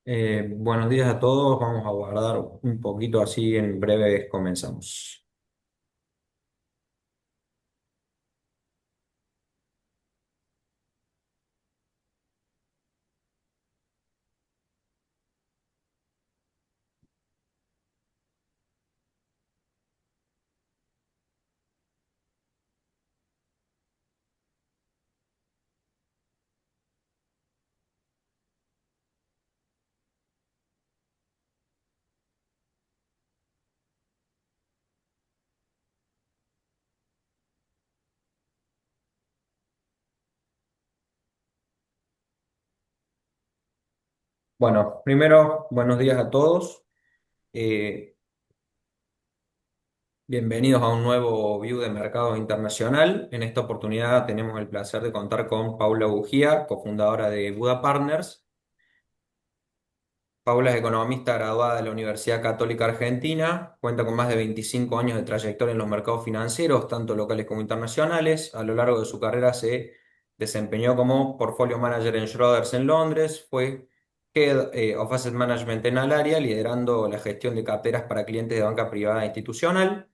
Buenos días a todos. Vamos a guardar un poquito así, en breve comenzamos. Bueno, primero, buenos días a todos. Eh, Bienvenidos a un nuevo View de Mercado Internacional. En esta oportunidad tenemos el placer de contar con Paula Bugía, cofundadora de Buda Partners. Paula es economista graduada de la Universidad Católica Argentina, cuenta con más de 25 años de trayectoria en los mercados financieros, tanto locales como internacionales. A lo largo de su carrera se desempeñó como Portfolio Manager en Schroders en Londres, fue Head of Asset Management en Alaria, liderando la gestión de carteras para clientes de banca privada e institucional.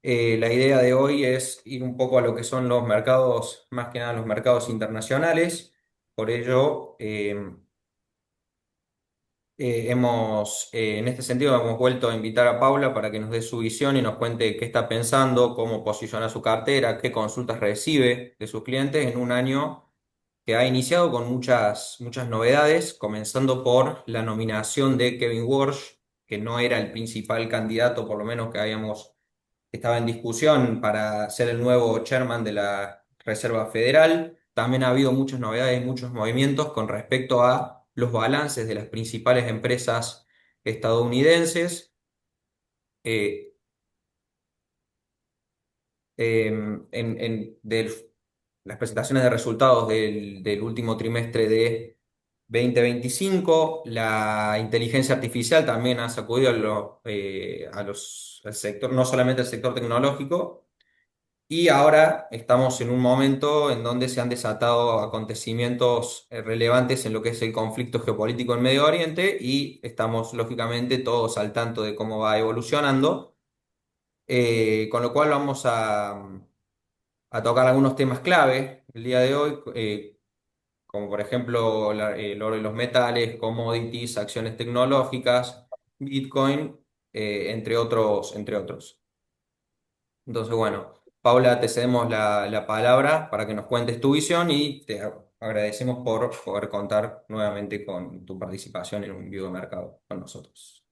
La idea de hoy es ir un poco a lo que son los mercados, más que nada los mercados internacionales. Por ello, en este sentido, hemos vuelto a invitar a Paula para que nos dé su visión y nos cuente qué está pensando, cómo posiciona su cartera, qué consultas recibe de sus clientes en un año que ha iniciado con muchas novedades, comenzando por la nominación de Kevin Walsh, que no era el principal candidato, por lo menos estaba en discusión para ser el nuevo chairman de la Reserva Federal. También ha habido muchas novedades y muchos movimientos con respecto a los balances de las principales empresas estadounidenses. eh, en las presentaciones de resultados del último trimestre de 2025, la inteligencia artificial también ha sacudido al sector, no solamente al sector tecnológico. Y ahora estamos en un momento en donde se han desatado acontecimientos relevantes en lo que es el conflicto geopolítico en Medio Oriente y estamos lógicamente todos al tanto de cómo va evolucionando. Con lo cual vamos a tocar algunos temas clave el día de hoy, como por ejemplo el oro y los metales, commodities, acciones tecnológicas, Bitcoin, entre otros, entre otros. Entonces, bueno, Paula, te cedemos la palabra para que nos cuentes tu visión y te agradecemos por poder contar nuevamente con tu participación en un video de mercado con nosotros.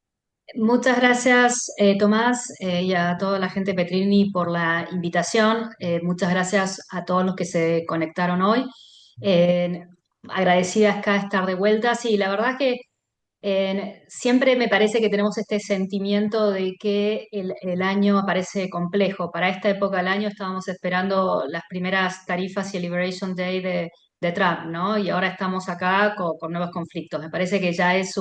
Muchas gracias, Tomás, y a toda la gente de Petrini por la invitación. Muchas gracias a todos los que se conectaron hoy. Eh, Agradecida acá estar de vuelta. Sí, la verdad que siempre me parece que tenemos este sentimiento de que el año parece complejo. Para esta época del año estábamos esperando las primeras tarifas y el Liberation Day de Trump, ¿no? Y ahora estamos acá con nuevos conflictos. Me parece que ya es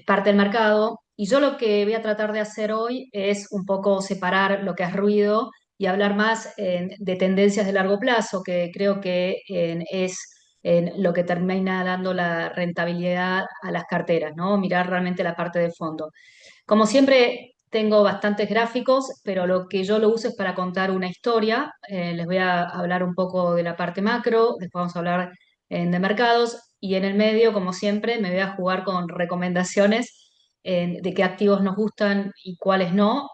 parte del mercado. Y yo lo que voy a tratar de hacer hoy es un poco separar lo que es ruido y hablar más de tendencias de largo plazo, que creo que es lo que termina dando la rentabilidad a las carteras, ¿no? Mirar realmente la parte de fondo. Como siempre, tengo bastantes gráficos, pero lo que yo lo uso es para contar una historia. Les voy a hablar un poco de la parte macro, después vamos a hablar de mercados y en el medio, como siempre, me voy a jugar con recomendaciones de qué activos nos gustan y cuáles no.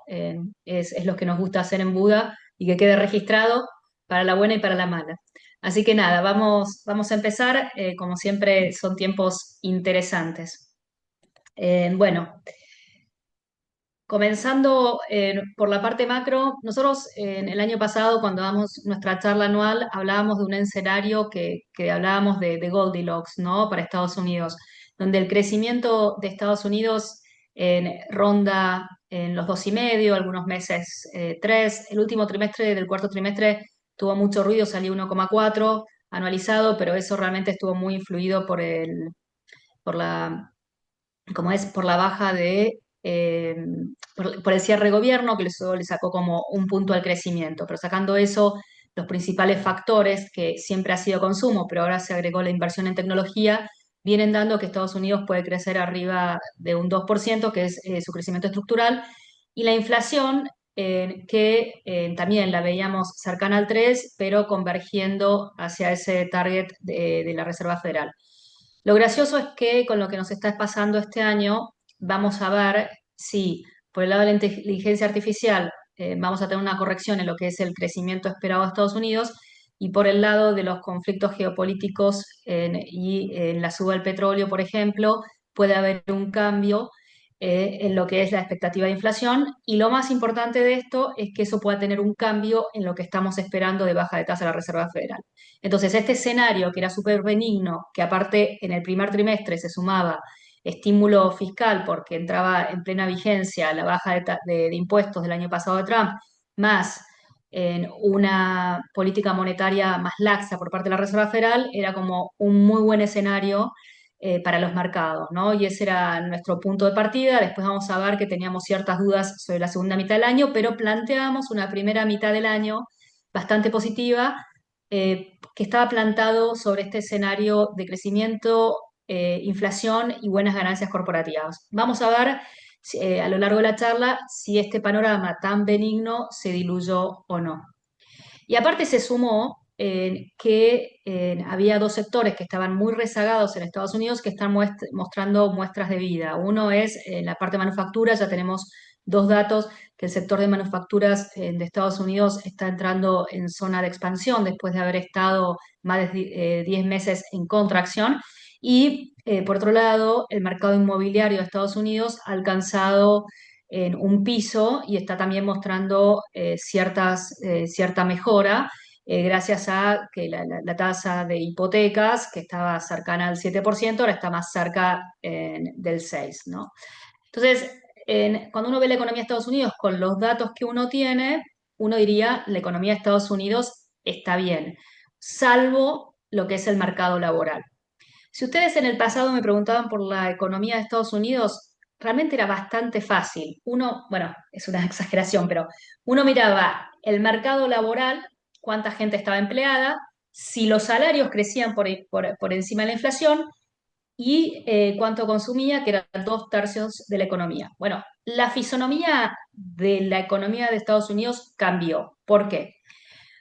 Es lo que nos gusta hacer en Buda y que quede registrado para la buena y para la mala. Así que nada, vamos a empezar. Como siempre, son tiempos interesantes. Bueno. Comenzando por la parte macro, nosotros en el año pasado, cuando damos nuestra charla anual, hablábamos de un escenario que hablábamos de Goldilocks, ¿no? Para Estados Unidos, donde el crecimiento de Estados Unidos ronda en los 2,5, algunos meses 3. El último trimestre del cuarto trimestre tuvo mucho ruido, salió 1,4 anualizado, pero eso realmente estuvo muy influido por la por la baja por el cierre de gobierno, que eso le sacó como un punto al crecimiento. Pero sacando eso, los principales factores, que siempre ha sido consumo, pero ahora se agregó la inversión en tecnología, vienen dando que Estados Unidos puede crecer arriba de un 2%, que es su crecimiento estructural, y la inflación, que también la veíamos cercana al 3, pero convergiendo hacia ese target de la Reserva Federal. Lo gracioso es que con lo que nos está pasando este año, vamos a ver si por el lado de la inteligencia artificial vamos a tener una corrección en lo que es el crecimiento esperado de Estados Unidos, y por el lado de los conflictos geopolíticos y en la suba del petróleo, por ejemplo, puede haber un cambio en lo que es la expectativa de inflación. Y lo más importante de esto es que eso pueda tener un cambio en lo que estamos esperando de baja de tasa de la Reserva Federal. Entonces, este escenario que era súper benigno, que aparte en el primer trimestre se sumaba estímulo fiscal porque entraba en plena vigencia la baja de impuestos del año pasado de Trump, más en una política monetaria más laxa por parte de la Reserva Federal, era como un muy buen escenario para los mercados, ¿no? Y ese era nuestro punto de partida. Después vamos a ver que teníamos ciertas dudas sobre la segunda mitad del año, pero planteamos una primera mitad del año bastante positiva, que estaba plantado sobre este escenario de crecimiento, inflación y buenas ganancias corporativas. Vamos a ver a lo largo de la charla si este panorama tan benigno se diluyó o no. Y aparte se sumó que había dos sectores que estaban muy rezagados en Estados Unidos que están mostrando muestras de vida. Uno es la parte de manufactura. Ya tenemos dos datos, que el sector de manufacturas de Estados Unidos está entrando en zona de expansión después de haber estado más de 10 meses en contracción. Y por otro lado, el mercado inmobiliario de Estados Unidos ha alcanzado en un piso y está también mostrando cierta mejora, gracias a que la tasa de hipotecas, que estaba cercana al 7%, ahora está más cerca del 6%, ¿no? Entonces, cuando uno ve la economía de Estados Unidos con los datos que uno tiene, uno diría la economía de Estados Unidos está bien, salvo lo que es el mercado laboral. Si ustedes en el pasado me preguntaban por la economía de Estados Unidos, realmente era bastante fácil. Uno, bueno, es una exageración, pero uno miraba el mercado laboral, cuánta gente estaba empleada, si los salarios crecían por encima de la inflación y cuánto consumía, que eran 2 tercios de la economía. Bueno, la fisonomía de la economía de Estados Unidos cambió. ¿Por qué?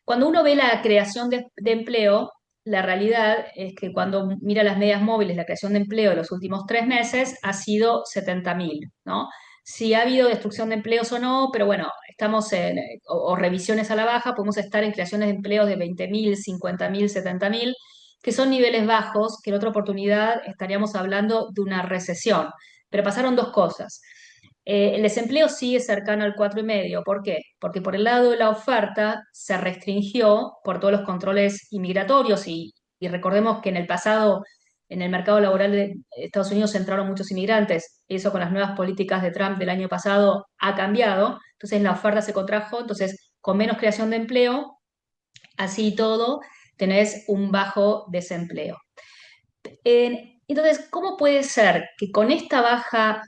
Cuando uno ve la creación de empleo, la realidad es que cuando mira las medias móviles, la creación de empleo de los últimos 3 meses ha sido 70.000, ¿no? Si ha habido destrucción de empleos o no, pero bueno, estamos o revisiones a la baja, podemos estar en creaciones de empleos de 20.000, 50.000, 70.000, que son niveles bajos, que en otra oportunidad estaríamos hablando de una recesión. Pero pasaron dos cosas. El desempleo sigue cercano al 4,5. ¿Por qué? Porque por el lado de la oferta se restringió por todos los controles inmigratorios, y recordemos que en el pasado en el mercado laboral de Estados Unidos entraron muchos inmigrantes. Eso con las nuevas políticas de Trump del año pasado ha cambiado. Entonces la oferta se contrajo. Entonces, con menos creación de empleo, así y todo, tenés un bajo desempleo. Entonces, ¿cómo puede ser que con esta baja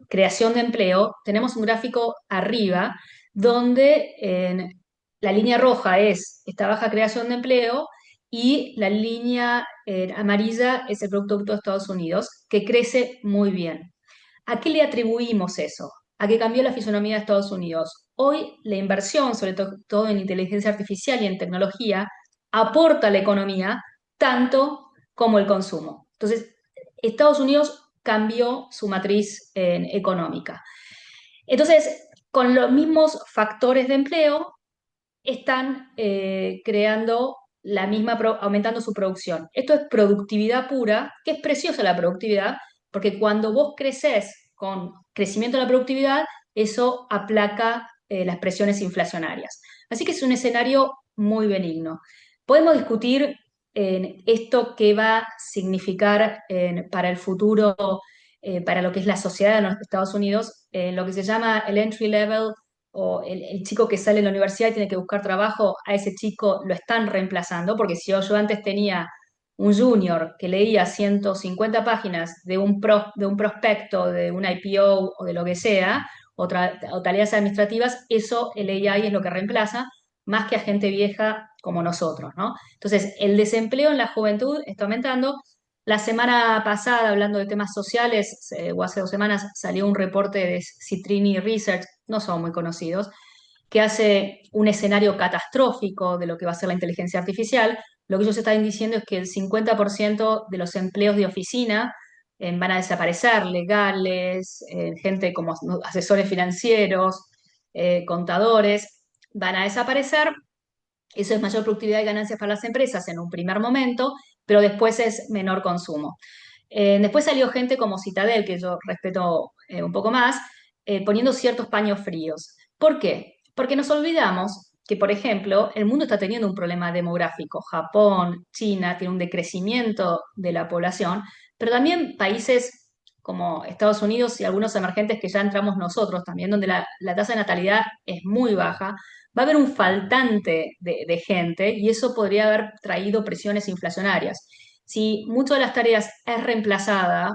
creación de empleo tenemos un gráfico arriba donde la línea roja es esta baja creación de empleo y la línea amarilla es el Producto Bruto de Estados Unidos, que crece muy bien? ¿A qué le atribuimos eso? A que cambió la fisonomía de Estados Unidos. Hoy la inversión, sobre todo en inteligencia artificial y en tecnología, aporta a la economía tanto como el consumo. Entonces, Estados Unidos cambió su matriz económica. Entonces, con los mismos factores de empleo, están creando aumentando su producción. Esto es productividad pura, que es preciosa la productividad, porque cuando vos creces con crecimiento de la productividad, eso aplaca las presiones inflacionarias. Así que es un escenario muy benigno. Podemos discutir esto qué va a significar para el futuro, para lo que es la sociedad de los Estados Unidos, lo que se llama el entry level, o el chico que sale de la universidad y tiene que buscar trabajo. A ese chico lo están reemplazando, porque si yo antes tenía un junior que leía 150 páginas de un prospecto, de un IPO o de lo que sea, o tareas administrativas, eso el AI es lo que reemplaza, más que a gente vieja como nosotros, ¿no? Entonces, el desempleo en la juventud está aumentando. La semana pasada, hablando de temas sociales, o hace 2 semanas, salió un reporte de Citrini Research, no son muy conocidos, que hace un escenario catastrófico de lo que va a ser la inteligencia artificial. Lo que ellos están diciendo es que el 50% de los empleos de oficina van a desaparecer, legales, gente como asesores financieros, contadores, van a desaparecer. Eso es mayor productividad y ganancias para las empresas en un primer momento, pero después es menor consumo. Después salió gente como Citadel, que yo respeto un poco más, poniendo ciertos paños fríos. ¿Por qué? Porque nos olvidamos que, por ejemplo, el mundo está teniendo un problema demográfico. Japón, China, tiene un decrecimiento de la población, pero también países como Estados Unidos y algunos emergentes que ya entramos nosotros también, donde la tasa de natalidad es muy baja, va a haber un faltante de gente y eso podría haber traído presiones inflacionarias. Si muchas de las tareas es reemplazada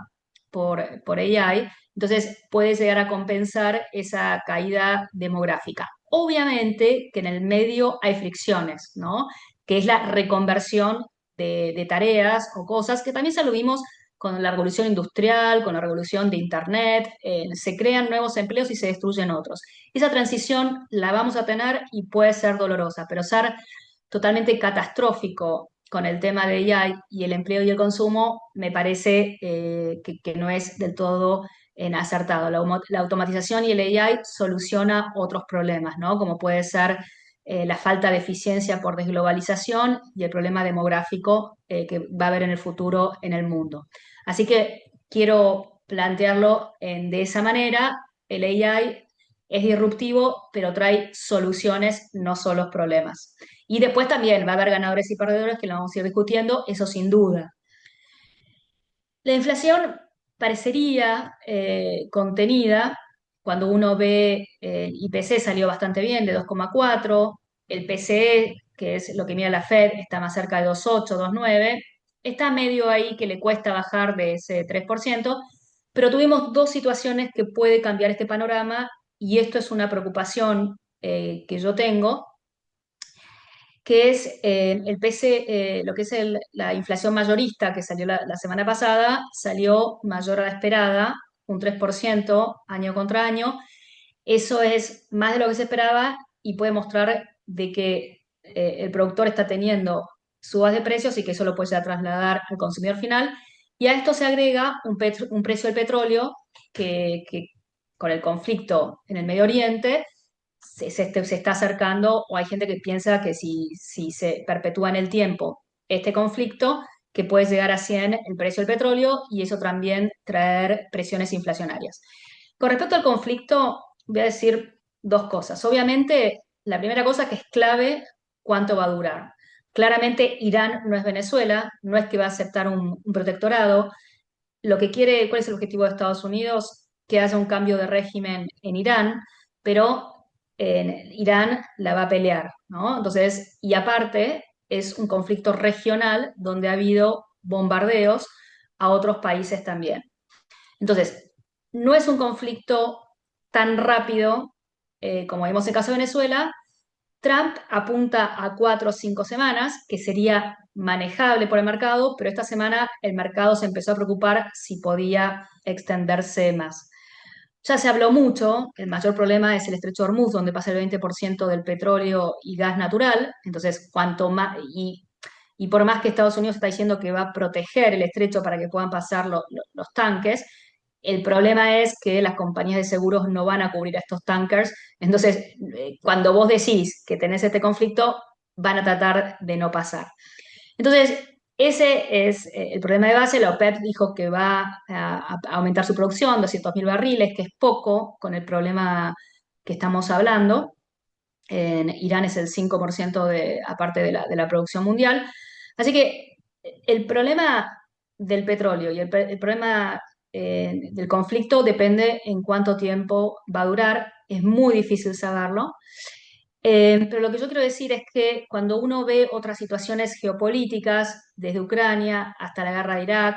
por AI, entonces puede llegar a compensar esa caída demográfica. Obviamente que en el medio hay fricciones, ¿no? Que es la reconversión de tareas o cosas, que también se lo vimos con la revolución industrial, con la revolución de Internet, se crean nuevos empleos y se destruyen otros. Esa transición la vamos a tener y puede ser dolorosa, pero ser totalmente catastrófico con el tema de AI y el empleo y el consumo, me parece que no es del todo acertado. La automatización y el AI soluciona otros problemas, ¿no? Como puede ser la falta de eficiencia por desglobalización y el problema demográfico que va a haber en el futuro en el mundo. Así que quiero plantearlo de esa manera. El AI es disruptivo, pero trae soluciones, no solo problemas. Y después también va a haber ganadores y perdedores que lo vamos a ir discutiendo, eso sin duda. La inflación parecería contenida cuando uno ve el IPC salió bastante bien, de 2,4, el PCE, que es lo que mira la Fed, está más cerca de 2,8, 2,9, está medio ahí que le cuesta bajar de ese 3%, pero tuvimos dos situaciones que puede cambiar este panorama y esto es una preocupación que yo tengo, que es el PC, lo que es la inflación mayorista que salió la semana pasada, salió mayor a la esperada, un 3% año contra año. Eso es más de lo que se esperaba y puede mostrar de que el productor está teniendo subas de precios y que eso lo puede ya trasladar al consumidor final. Y a esto se agrega un precio del petróleo que con el conflicto en el Medio Oriente se está acercando, o hay gente que piensa que si se perpetúa en el tiempo este conflicto, que puede llegar a 100 el precio del petróleo y eso también traer presiones inflacionarias. Con respecto al conflicto, voy a decir dos cosas. Obviamente, la primera cosa que es clave, cuánto va a durar. Claramente, Irán no es Venezuela, no es que va a aceptar un protectorado. Lo que quiere, ¿cuál es el objetivo de Estados Unidos? Que haya un cambio de régimen en Irán, pero Irán la va a pelear, ¿no? Entonces, y aparte, es un conflicto regional donde ha habido bombardeos a otros países también. Entonces, no es un conflicto tan rápido como vimos en el caso de Venezuela. Trump apunta a 4 o 5 semanas, que sería manejable por el mercado, pero esta semana el mercado se empezó a preocupar si podía extenderse más. Ya se habló mucho, el mayor problema es el estrecho de Hormuz, donde pasa el 20% del petróleo y gas natural, entonces cuanto más, y por más que Estados Unidos está diciendo que va a proteger el estrecho para que puedan pasar los tanques, el problema es que las compañías de seguros no van a cubrir a estos tankers. Entonces, cuando vos decís que tenés este conflicto, van a tratar de no pasar. Entonces, ese es el problema de base. La OPEP dijo que va a aumentar su producción, 200.000 barriles, que es poco con el problema que estamos hablando. En Irán es el 5% aparte de la producción mundial. Así que el problema del petróleo y el problema del conflicto depende en cuánto tiempo va a durar. Es muy difícil saberlo. Pero lo que yo quiero decir es que cuando uno ve otras situaciones geopolíticas, desde Ucrania hasta la guerra de Irak,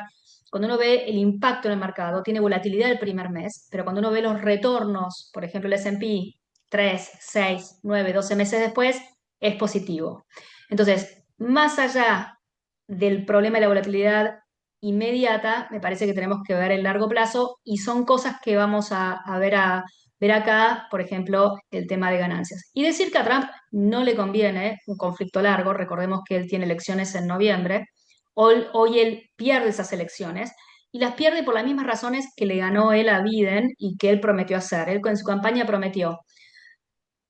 cuando uno ve el impacto en el mercado, tiene volatilidad el primer mes, pero cuando uno ve los retornos, por ejemplo, el S&P 3, 6, 9, 12 meses después, es positivo. Entonces, más allá del problema de la volatilidad inmediata, me parece que tenemos que ver el largo plazo y son cosas que vamos ver acá, por ejemplo, el tema de ganancias. Y decir que a Trump no le conviene un conflicto largo, recordemos que él tiene elecciones en noviembre, hoy él pierde esas elecciones y las pierde por las mismas razones que le ganó él a Biden y que él prometió hacer. Él en su campaña prometió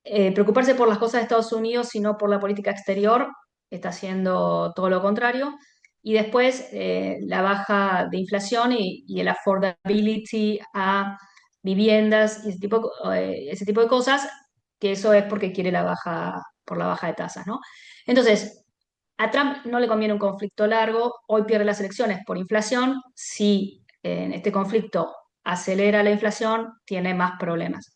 preocuparse por las cosas de Estados Unidos y no por la política exterior, está haciendo todo lo contrario. Y después la baja de inflación y el affordability a viviendas y ese tipo de cosas, que eso es porque quiere por la baja de tasas, ¿no? Entonces, a Trump no le conviene un conflicto largo, hoy pierde las elecciones por inflación, si en este conflicto acelera la inflación, tiene más problemas.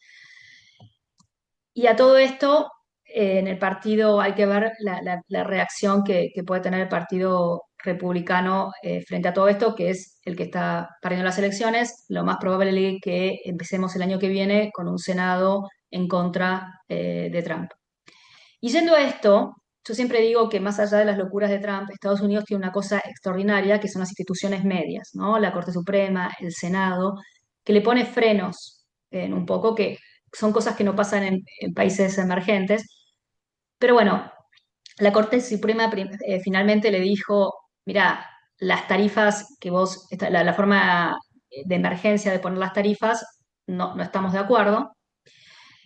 Y a todo esto, en el partido hay que ver la reacción que puede tener el Partido Republicano frente a todo esto, que es el que está perdiendo las elecciones. Lo más probable es que empecemos el año que viene con un Senado en contra de Trump. Y yendo a esto, yo siempre digo que más allá de las locuras de Trump, Estados Unidos tiene una cosa extraordinaria que son las instituciones medias, ¿no? La Corte Suprema, el Senado, que le pone frenos en un poco, que son cosas que no pasan en países emergentes. Pero bueno, la Corte Suprema finalmente le dijo, mira, las tarifas que la forma de emergencia de poner las tarifas, no estamos de acuerdo.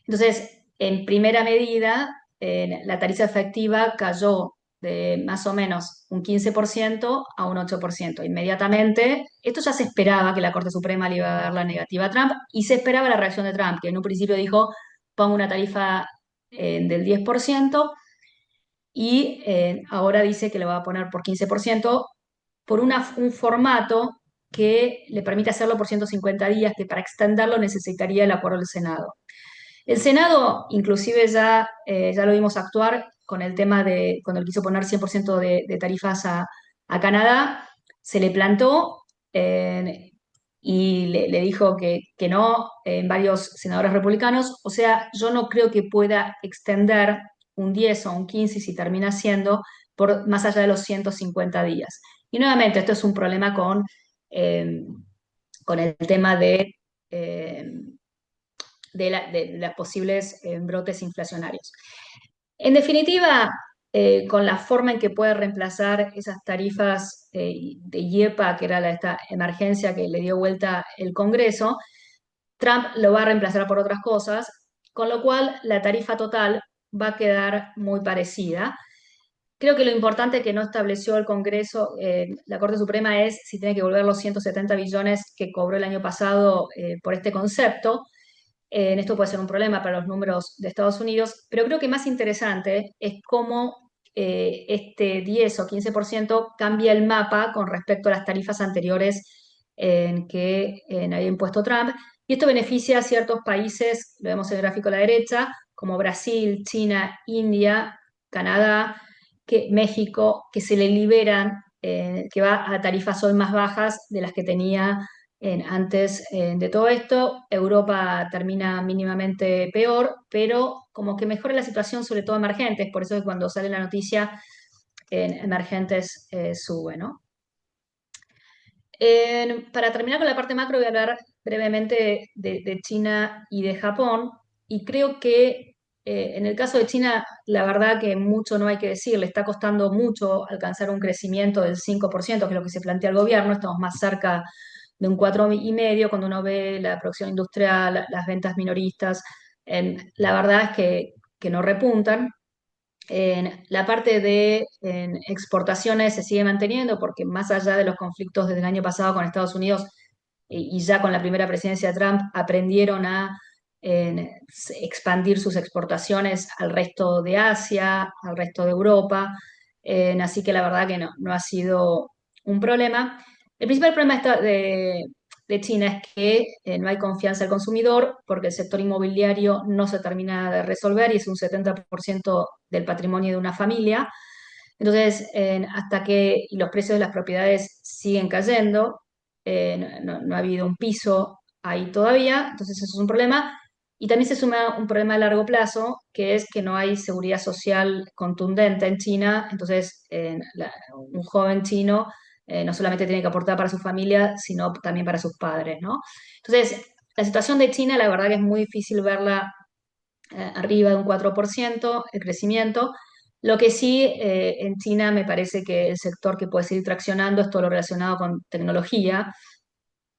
Entonces, en primera medida, la tarifa efectiva cayó de más o menos un 15% a un 8%. Inmediatamente, esto ya se esperaba que la Corte Suprema le iba a dar la negativa a Trump y se esperaba la reacción de Trump, que en un principio dijo, pongo una tarifa del 10% y ahora dice que le va a poner por 15% por un formato que le permite hacerlo por 150 días, que para extenderlo necesitaría el acuerdo del Senado. El Senado, inclusive ya lo vimos actuar con el tema de cuando él quiso poner 100% de tarifas a Canadá, se le plantó y le dijo que no en varios senadores republicanos. O sea, yo no creo que pueda extender un 10 o un 15 si termina siendo por más allá de los 150 días. Y nuevamente, esto es un problema eh, con el tema eh, de las posibles brotes inflacionarios. En definitiva, con la forma en que puede reemplazar esas tarifas de IEPA, que era esta emergencia que le dio vuelta el Congreso, Trump lo va a reemplazar por otras cosas, con lo cual la tarifa total va a quedar muy parecida. Creo que lo importante que no estableció el Congreso, la Corte Suprema, es si tiene que volver los 170 billones que cobró el año pasado por este concepto. Esto puede ser un problema para los números de Estados Unidos, pero creo que más interesante es cómo este 10 o 15% cambia el mapa con respecto a las tarifas anteriores que había impuesto Trump. Y esto beneficia a ciertos países, lo vemos en el gráfico a la derecha, como Brasil, China, India, Canadá, México, que se le liberan, que va a tarifas hoy más bajas de las que tenía antes de todo esto. Europa termina mínimamente peor, pero como que mejora la situación, sobre todo emergentes, por eso es que cuando sale la noticia en emergentes sube, ¿no? Para terminar con la parte macro, voy a hablar brevemente de China y de Japón, y creo que en el caso de China, la verdad que mucho no hay que decir, le está costando mucho alcanzar un crecimiento del 5%, que es lo que se plantea el gobierno, estamos más cerca de un 4,5% cuando uno ve la producción industrial, las ventas minoristas, la verdad es que no repuntan. La parte de exportaciones se sigue manteniendo porque más allá de los conflictos desde el año pasado con Estados Unidos y ya con la primera presidencia de Trump, aprendieron a expandir sus exportaciones al resto de Asia, al resto de Europa. Así que la verdad que no ha sido un problema. El principal problema de China es que no hay confianza del consumidor porque el sector inmobiliario no se termina de resolver y es un 70% del patrimonio de una familia. Entonces, hasta que y los precios de las propiedades siguen cayendo, no ha habido un piso ahí todavía, entonces eso es un problema. Y también se suma un problema a largo plazo, que es que no hay seguridad social contundente en China. Entonces, un joven chino no solamente tiene que aportar para su familia, sino también para sus padres, ¿no? Entonces, la situación de China, la verdad que es muy difícil verla arriba de un 4% el crecimiento. Lo que sí, en China me parece que el sector que puede seguir traccionando es todo lo relacionado con tecnología,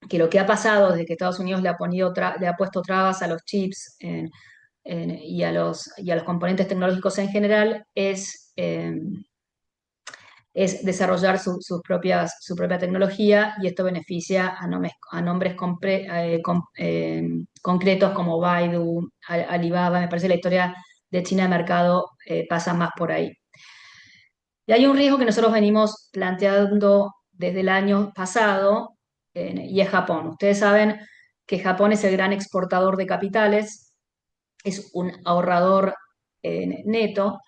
que lo que ha pasado desde que Estados Unidos le ha puesto trabas a los chips y a los componentes tecnológicos en general es desarrollar su propia tecnología y esto beneficia a nombres concretos como Baidu, Alibaba. Me parece que la historia de China de mercado pasa más por ahí. Y hay un riesgo que nosotros venimos planteando desde el año pasado y es Japón. Ustedes saben que Japón es el gran exportador de capitales, es un ahorrador neto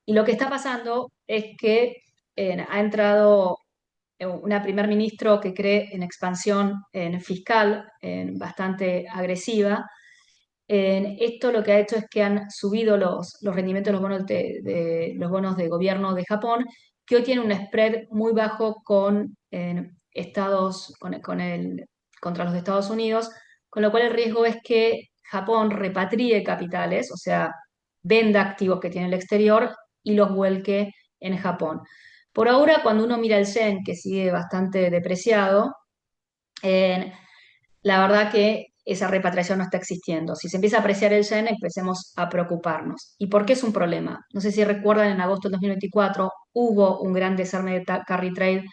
y lo que está pasando es que ha entrado una primer ministro que cree en expansión fiscal bastante agresiva. Esto lo que ha hecho es que han subido los rendimientos de los bonos de gobierno de Japón, que hoy tienen un spread muy bajo contra los de Estados Unidos, con lo cual el riesgo es que Japón repatrie capitales, o sea, venda activos que tiene el exterior y los vuelque en Japón. Por ahora, cuando uno mira el yen, que sigue bastante depreciado, eh, la verdad que esa repatriación no está existiendo. Si se empieza a apreciar el yen, empecemos a preocuparnos. ¿Y por qué es un problema? No sé si recuerdan, en agosto del 2024 hubo un gran desarme de carry trade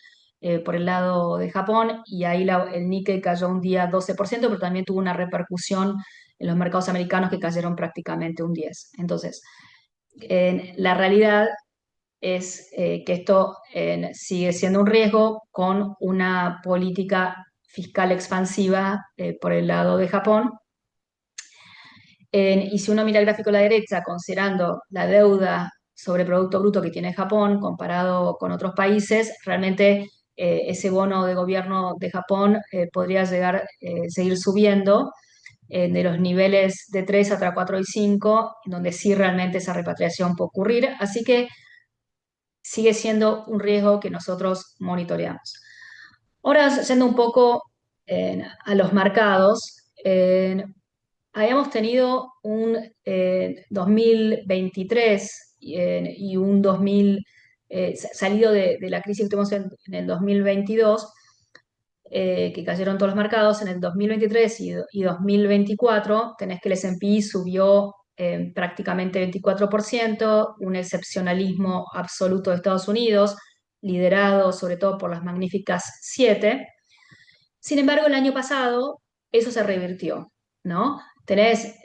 por el lado de Japón y ahí el Nikkei cayó un día 12%, pero también tuvo una repercusión en los mercados americanos que cayeron prácticamente un 10%. Entonces, la realidad es que esto sigue siendo un riesgo con una política fiscal expansiva por el lado de Japón. Y si uno mira el gráfico a la derecha, considerando la deuda sobre Producto Bruto que tiene Japón comparado con otros países, realmente ese bono de gobierno de Japón podría seguir subiendo de los niveles de 3 hasta 4 y 5, donde sí realmente esa repatriación puede ocurrir. Así que sigue siendo un riesgo que nosotros monitoreamos. Ahora, yendo un poco a los mercados, habíamos tenido un 2023 y un 2000, salido de la crisis que tuvimos en el 2022, que cayeron todos los mercados. En el 2023 y 2024 tenés que el S&P subió prácticamente 24%, un excepcionalismo absoluto de Estados Unidos, liderado sobre todo por las magníficas 7. Sin embargo, el año pasado eso se revirtió, ¿no? Tenés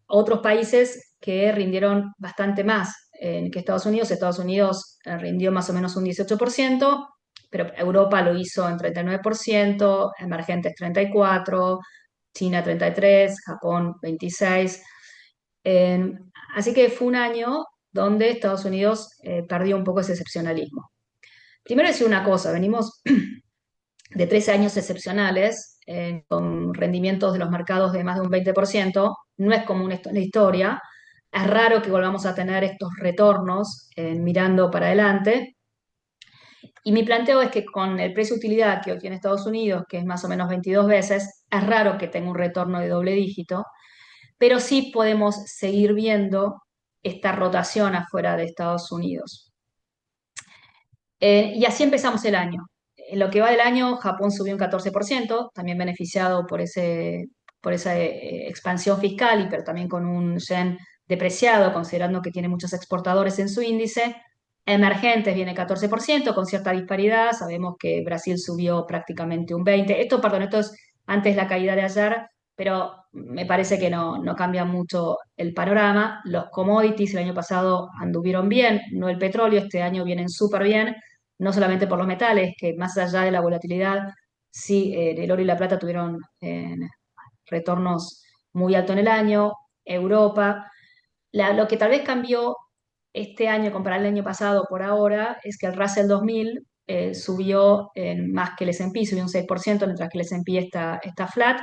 otros países que rindieron bastante más que Estados Unidos. Estados Unidos rindió más o menos un 18%, pero Europa lo hizo en 39%, emergentes 34%, China 33%, Japón 26%. Eh, Así que fue un año donde Estados Unidos perdió un poco ese excepcionalismo. Primero decir una cosa, venimos de 13 años excepcionales, con rendimientos de los mercados de más de un 20%, no es común esto en la historia, es raro que volvamos a tener estos retornos mirando para adelante. Y mi planteo es que con el precio-utilidad que hoy tiene Estados Unidos, que es más o menos 22 veces, es raro que tenga un retorno de doble dígito, pero sí podemos seguir viendo esta rotación afuera de Estados Unidos. Y así empezamos el año. En lo que va del año, Japón subió un 14%, también beneficiado por esa expansión fiscal, pero también con un yen depreciado, considerando que tiene muchos exportadores en su índice. Emergentes viene 14%, con cierta disparidad. Sabemos que Brasil subió prácticamente un 20%. Esto es antes la caída de ayer, pero me parece que no cambia mucho el panorama. Los commodities el año pasado anduvieron bien, no el petróleo, este año vienen súper bien, no solamente por los metales, que más allá de la volatilidad, sí, el oro y la plata tuvieron retornos muy altos en el año. Europa, lo que tal vez cambió este año comparado al año pasado por ahora es que el Russell 2000 subió más que el S&P, subió un 6%, mientras que el S&P está flat.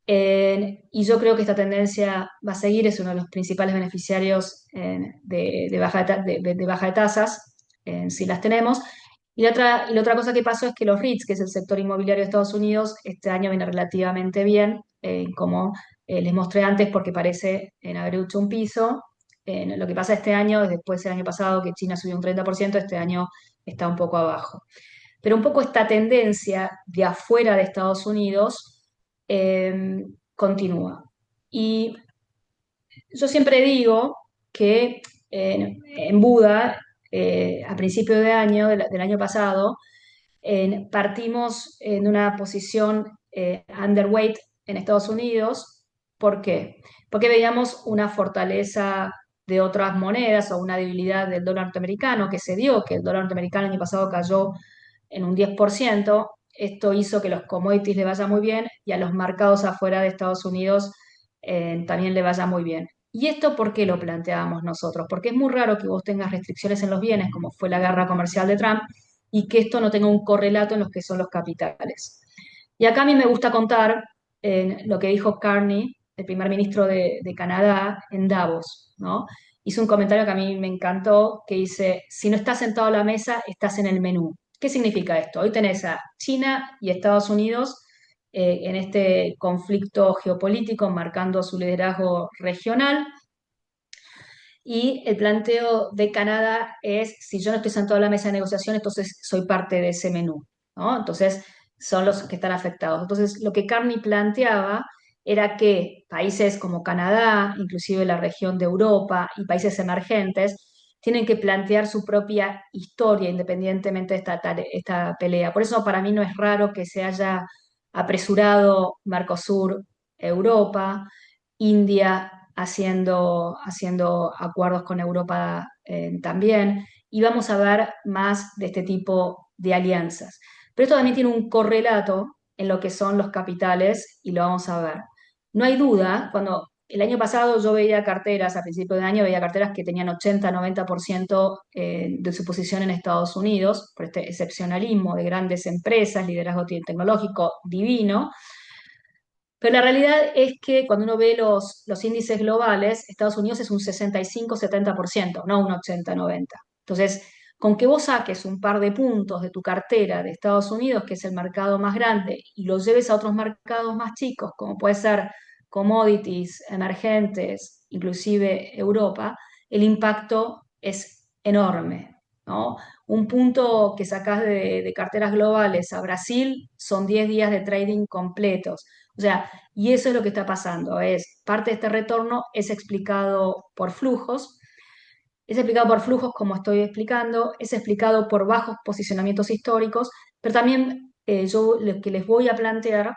Y yo creo que esta tendencia va a seguir, es uno de los principales beneficiarios de baja de tasas, si las tenemos. Y la otra cosa que pasó es que los REITs, que es el sector inmobiliario de Estados Unidos, este año viene relativamente bien, como les mostré antes, porque parece en haber hecho un piso. Lo que pasa este año, es después del año pasado que China subió un 30%, este año está un poco abajo. Pero un poco esta tendencia de afuera de Estados Unidos continúa. Y yo siempre digo que en Buda, a principio de año, del año pasado, partimos en una posición underweight en Estados Unidos. ¿Por qué? Porque veíamos una fortaleza de otras monedas o una debilidad del dólar norteamericano que se dio, que el dólar norteamericano el año pasado cayó en un 10%. Esto hizo que los commodities le vaya muy bien y a los mercados afuera de Estados Unidos también le vaya muy bien. ¿Y esto por qué lo planteábamos nosotros? Porque es muy raro que vos tengas restricciones en los bienes, como fue la guerra comercial de Trump, y que esto no tenga un correlato en los que son los capitales. Y acá a mí me gusta contar lo que dijo Carney, el primer ministro de Canadá, en Davos, ¿no? Hizo un comentario que a mí me encantó, que dice, si no estás sentado a la mesa, estás en el menú. ¿Qué significa esto? Hoy tenés a China y Estados Unidos en este conflicto geopolítico, marcando su liderazgo regional, y el planteo de Canadá es, si yo no estoy sentado a la mesa de negociación, entonces soy parte de ese menú, ¿no? Entonces son los que están afectados. Entonces lo que Carney planteaba era que países como Canadá, inclusive la región de Europa y países emergentes, tienen que plantear su propia historia independientemente de esta pelea. Por eso para mí no es raro que se haya apresurado Mercosur, Europa, India haciendo acuerdos con Europa también, y vamos a ver más de este tipo de alianzas. Pero esto también tiene un correlato en lo que son los capitales y lo vamos a ver. No hay duda, cuando el año pasado yo veía carteras, a principio de año veía carteras que tenían 80-90% de su posición en Estados Unidos, por este excepcionalismo de grandes empresas, liderazgo tecnológico divino, pero la realidad es que cuando uno ve los índices globales, Estados Unidos es un 65-70%, no un 80-90%. Entonces, con que vos saques un par de puntos de tu cartera de Estados Unidos, que es el mercado más grande, y los lleves a otros mercados más chicos, como puede ser commodities, emergentes, inclusive Europa, el impacto es enorme, ¿no? Un punto que sacás de carteras globales a Brasil son 10 días de trading completos. O sea, y eso es lo que está pasando. Es parte de este retorno es explicado por flujos, es explicado por flujos como estoy explicando, es explicado por bajos posicionamientos históricos, pero también yo lo que les voy a plantear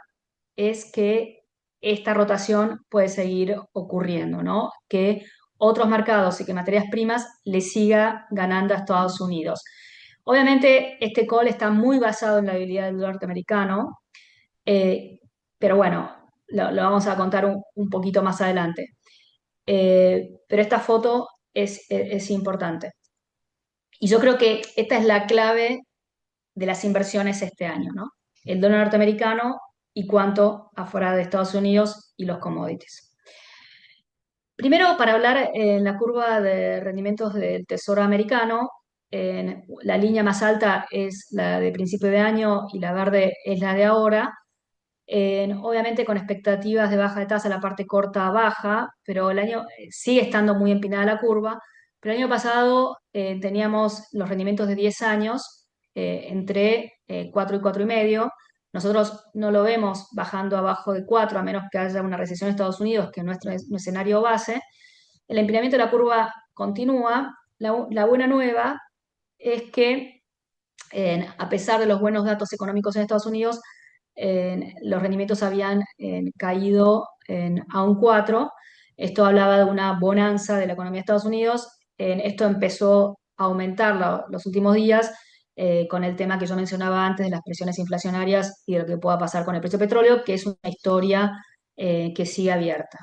es que esta rotación puede seguir ocurriendo, ¿no? Que otros mercados y que materias primas le siga ganando a Estados Unidos. Obviamente, este call está muy basado en la debilidad del dólar norteamericano, eh, pero bueno, lo vamos a contar un poquito más adelante. Pero esta foto es importante. Y yo creo que esta es la clave de las inversiones este año, ¿no? El dólar norteamericano y cuánto afuera de Estados Unidos y los commodities. Primero, para hablar en la curva de rendimientos del Tesoro americano, la línea más alta es la de principio de año y la verde es la de ahora. Obviamente con expectativas de baja de tasa, la parte corta baja, pero el año sigue estando muy empinada la curva. Pero el año pasado teníamos los rendimientos de 10 años entre 4 y 4,5. Nosotros no lo vemos bajando abajo de 4, a menos que haya una recesión en Estados Unidos, que es nuestro escenario base. El empinamiento de la curva continúa. La buena nueva es que a pesar de los buenos datos económicos en Estados Unidos, los rendimientos habían caído a un 4. Esto hablaba de una bonanza de la economía de Estados Unidos. Esto empezó a aumentar los últimos días con el tema que yo mencionaba antes de las presiones inflacionarias y de lo que pueda pasar con el precio del petróleo, que es una historia que sigue abierta.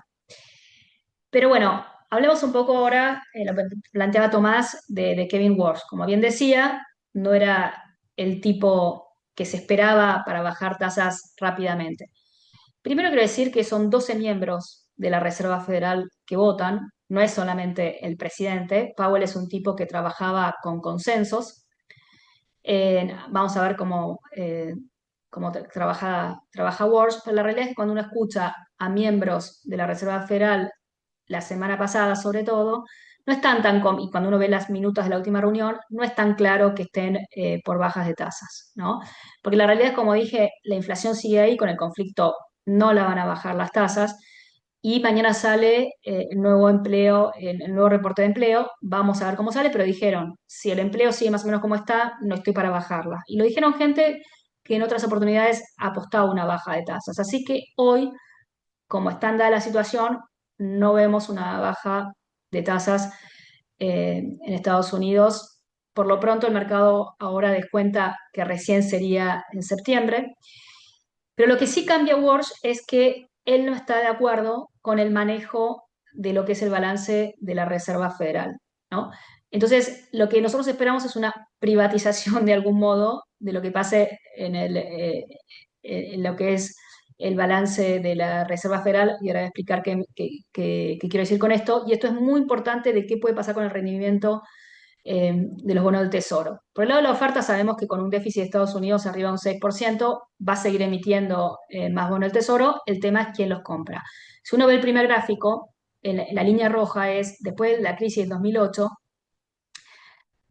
Pero bueno, hablemos un poco ahora, lo que planteaba Tomás, de Kevin Walsh. Como bien decía, no era el tipo que se esperaba para bajar tasas rápidamente. Primero quiero decir que son 12 miembros de la Reserva Federal que votan, no es solamente el presidente. Powell es un tipo que trabajaba con consensos. Vamos a ver cómo trabaja Walsh, pero la realidad es que cuando uno escucha a miembros de la Reserva Federal la semana pasada sobre todo, no están y cuando uno ve las minutas de la última reunión, no es tan claro que estén por bajas de tasas, ¿no? Porque la realidad es, como dije, la inflación sigue ahí, con el conflicto no la van a bajar las tasas, y mañana sale el nuevo empleo, el nuevo reporte de empleo, vamos a ver cómo sale, pero dijeron, si el empleo sigue más o menos como está, no estoy para bajarla. Y lo dijeron gente que en otras oportunidades ha apostado a una baja de tasas. Así que hoy, como está dada la situación, no vemos una baja de tasas en Estados Unidos. Por lo pronto, el mercado ahora descuenta que recién sería en septiembre. Pero lo que sí cambia Walsh es que él no está de acuerdo con el manejo de lo que es el balance de la Reserva Federal, ¿no? Entonces, lo que nosotros esperamos es una privatización de algún modo de lo que pase en lo que es el balance de la Reserva Federal, y ahora voy a explicar qué quiero decir con esto. Y esto es muy importante de qué puede pasar con el rendimiento de los bonos del Tesoro. Por el lado de la oferta, sabemos que con un déficit de Estados Unidos arriba de un 6% va a seguir emitiendo más bonos del Tesoro. El tema es quién los compra. Si uno ve el primer gráfico, la línea roja es después de la crisis del 2008.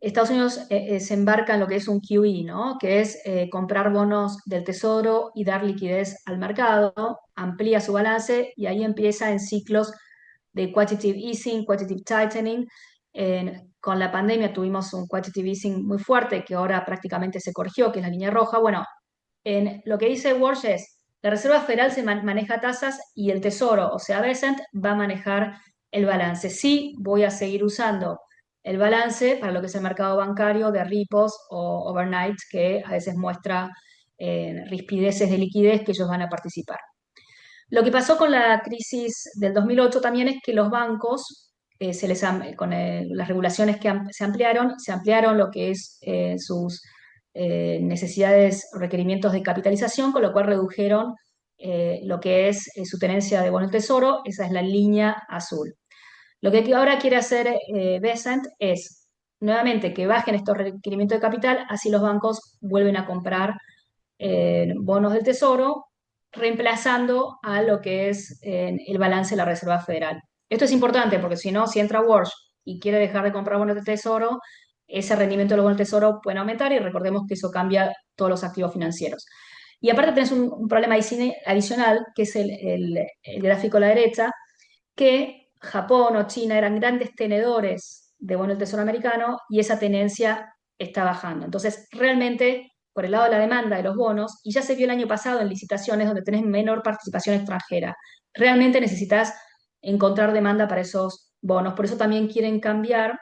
Estados Unidos se embarca en lo que es un QE, ¿no? Que es comprar bonos del Tesoro y dar liquidez al mercado, amplía su balance y ahí empieza en ciclos de quantitative easing, quantitative tightening. Con la pandemia tuvimos un quantitative easing muy fuerte que ahora prácticamente se corrigió, que es la línea roja. Bueno, lo que dice Walsh es, la Reserva Federal maneja tasas y el Tesoro, o sea, Besant, va a manejar el balance. Sí, voy a seguir usando el balance para lo que es el mercado bancario de repos o overnight, que a veces muestra rispideces de liquidez que ellos van a participar. Lo que pasó con la crisis del 2008 también es que los bancos, las regulaciones que se ampliaron lo que es sus necesidades o requerimientos de capitalización, con lo cual redujeron lo que es su tenencia de bono del tesoro. Esa es la línea azul. Lo que ahora quiere hacer Besant es nuevamente que bajen estos requerimientos de capital, así los bancos vuelven a comprar bonos del Tesoro, reemplazando a lo que es el balance de la Reserva Federal. Esto es importante porque si no, si entra Walsh y quiere dejar de comprar bonos del Tesoro, ese rendimiento de los bonos del Tesoro puede aumentar, y recordemos que eso cambia todos los activos financieros. Y aparte tenés un problema adicional, que es el gráfico a la derecha, que Japón o China eran grandes tenedores de bonos del Tesoro americano y esa tenencia está bajando. Entonces, realmente, por el lado de la demanda de los bonos, y ya se vio el año pasado en licitaciones donde tenés menor participación extranjera, realmente necesitas encontrar demanda para esos bonos. Por eso también quieren cambiar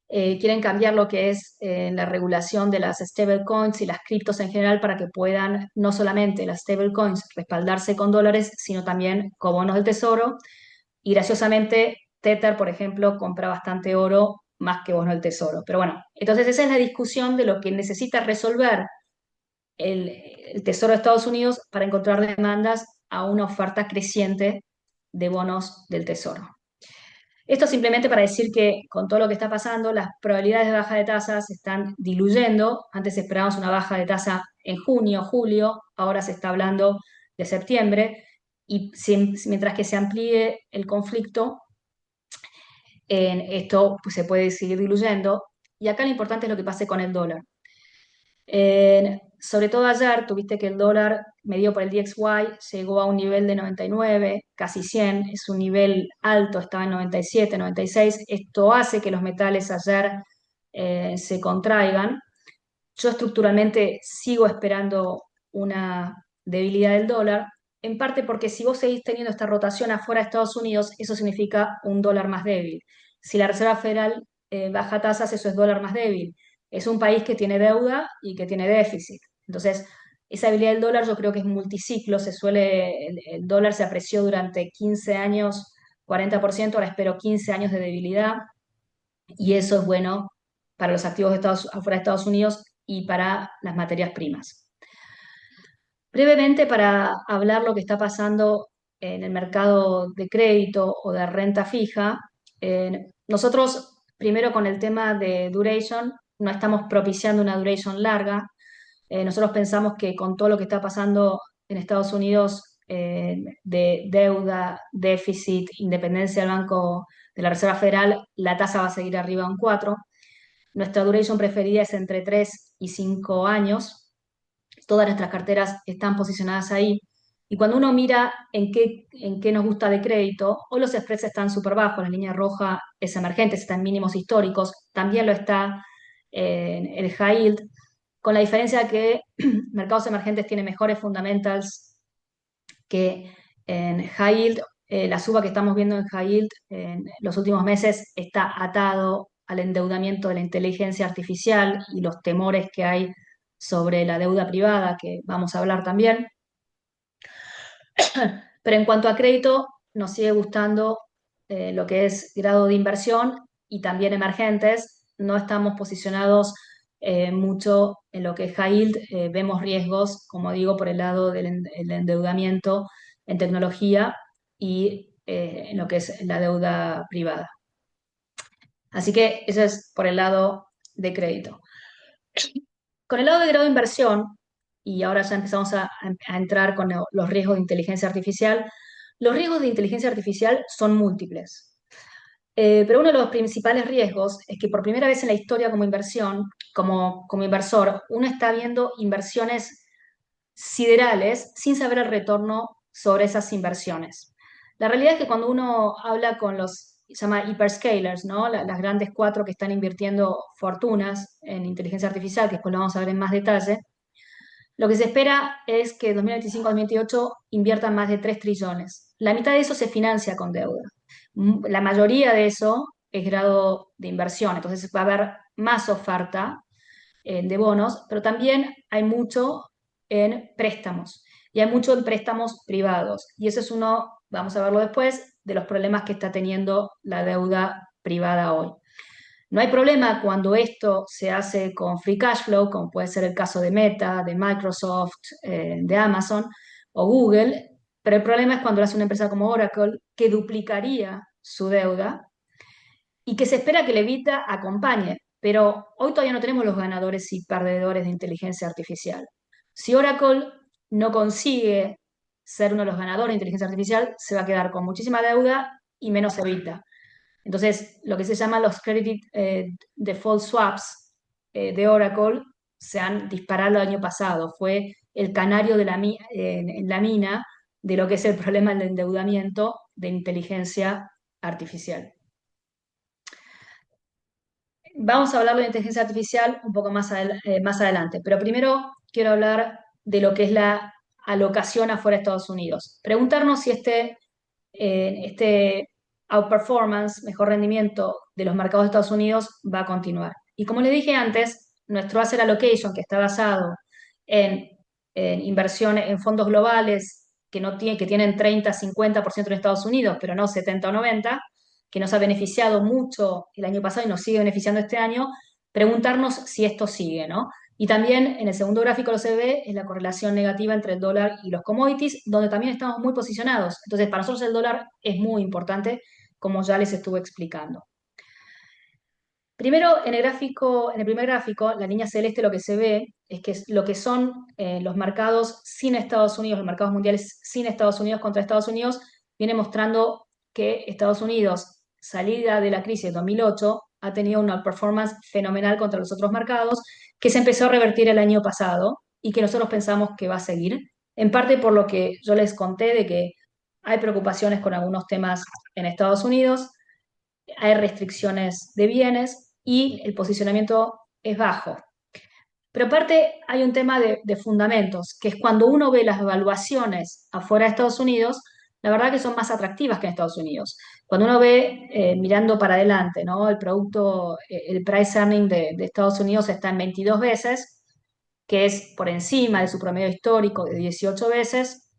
lo que es la regulación de las stablecoins y las criptos en general, para que puedan no solamente las stablecoins respaldarse con dólares, sino también con bonos del tesoro. Y graciosamente, Tether, por ejemplo, compra bastante oro más que bonos del tesoro. Pero bueno, entonces esa es la discusión de lo que necesita resolver el Tesoro de Estados Unidos para encontrar demandas a una oferta creciente de bonos del tesoro. Esto simplemente para decir que con todo lo que está pasando, las probabilidades de baja de tasas se están diluyendo. Antes esperábamos una baja de tasa en junio, julio, ahora se está hablando de septiembre, y mientras que se amplíe el conflicto, esto pues, se puede seguir diluyendo. Y acá lo importante es lo que pase con el dólar. Sobre todo ayer, tuviste que el dólar medido por el DXY llegó a un nivel de 99, casi 100, es un nivel alto, estaba en 97, 96. Esto hace que los metales ayer se contraigan. Yo estructuralmente sigo esperando una debilidad del dólar, en parte porque si vos seguís teniendo esta rotación afuera de Estados Unidos, eso significa un dólar más débil. Si la Reserva Federal baja tasas, eso es dólar más débil. Es un país que tiene deuda y que tiene déficit. Entonces, esa debilidad del dólar yo creo que es multiciclo. El dólar se apreció durante 15 años, 40%, ahora espero 15 años de debilidad, y eso es bueno para los activos afuera de Estados Unidos y para las materias primas. Brevemente, para hablar lo que está pasando en el mercado de crédito o de renta fija, nosotros primero con el tema de duration no estamos propiciando una duration larga. Nosotros pensamos que con todo lo que está pasando en Estados Unidos de deuda, déficit, independencia del Banco de la Reserva Federal, la tasa va a seguir arriba de un 4. Nuestra duration preferida es entre 3 y 5 años. Todas nuestras carteras están posicionadas ahí. Y cuando uno mira en qué nos gusta de crédito, hoy los spreads están súper bajos, la línea roja es emergente, está en mínimos históricos, también lo está el high yield, con la diferencia que mercados emergentes tienen mejores fundamentals que en high yield. La suba que estamos viendo en high yield en los últimos meses está atado al endeudamiento de la inteligencia artificial y los temores que hay sobre la deuda privada, que vamos a hablar también. Pero en cuanto a crédito, nos sigue gustando lo que es grado de inversión y también emergentes. No estamos posicionados mucho en lo que es high yield. Vemos riesgos, como digo, por el lado del el endeudamiento en tecnología y en lo que es la deuda privada. Así que eso es por el lado de crédito. Con el lado de grado de inversión, y ahora ya empezamos a entrar con los riesgos de inteligencia artificial, los riesgos de inteligencia artificial son múltiples. Pero uno de los principales riesgos es que por primera vez en la historia como inversión, como inversor, uno está viendo inversiones siderales sin saber el retorno sobre esas inversiones. La realidad es que cuando uno habla con los, se llama hyperscalers, ¿no? Las grandes cuatro que están invirtiendo fortunas en inteligencia artificial, que después lo vamos a ver en más detalle, lo que se espera es que 2025-2028 inviertan más de 3 trillones. La mitad de eso se financia con deuda. La mayoría de eso es grado de inversión, entonces va a haber más oferta de bonos, pero también hay mucho en préstamos y hay mucho en préstamos privados. Y ese es uno, vamos a verlo después, de los problemas que está teniendo la deuda privada hoy. No hay problema cuando esto se hace con free cash flow, como puede ser el caso de Meta, de Microsoft, de Amazon o Google, pero el problema es cuando lo hace una empresa como Oracle, que duplicaría su deuda y que se espera que Levita acompañe. Pero hoy todavía no tenemos los ganadores y perdedores de inteligencia artificial. Si Oracle no consigue ser uno de los ganadores de inteligencia artificial, se va a quedar con muchísima deuda y menos Evita. Entonces, lo que se llama los credit default swaps de Oracle se han disparado el año pasado. Fue el canario de en la mina de lo que es el problema del endeudamiento de inteligencia artificial. Vamos a hablar de la inteligencia artificial un poco más adelante, pero primero quiero hablar de lo que es la alocación afuera de Estados Unidos. Preguntarnos si este outperformance, mejor rendimiento de los mercados de Estados Unidos va a continuar. Y como les dije antes, nuestro asset allocation, que está basado en, en inversiones en fondos globales que tienen 30-50% en Estados Unidos, pero no 70 o 90, que nos ha beneficiado mucho el año pasado y nos sigue beneficiando este año, preguntarnos si esto sigue, ¿no? Y también en el segundo gráfico lo se ve es la correlación negativa entre el dólar y los commodities, donde también estamos muy posicionados. Entonces, para nosotros el dólar es muy importante, como ya les estuve explicando. Primero, en el primer gráfico, la línea celeste lo que se ve es que lo que son los mercados sin Estados Unidos, los mercados mundiales sin Estados Unidos contra Estados Unidos, viene mostrando que Estados Unidos, salida de la crisis de 2008, ha tenido una performance fenomenal contra los otros mercados, que se empezó a revertir el año pasado y que nosotros pensamos que va a seguir, en parte por lo que yo les conté de que hay preocupaciones con algunos temas en Estados Unidos, hay restricciones de bienes y el posicionamiento es bajo. Pero aparte hay un tema de fundamentos, que es cuando uno ve las evaluaciones afuera de Estados Unidos, la verdad que son más atractivas que en Estados Unidos. Cuando uno ve, mirando para adelante, ¿no? El producto, el price earning de Estados Unidos está en 22 veces, que es por encima de su promedio histórico de 18 veces,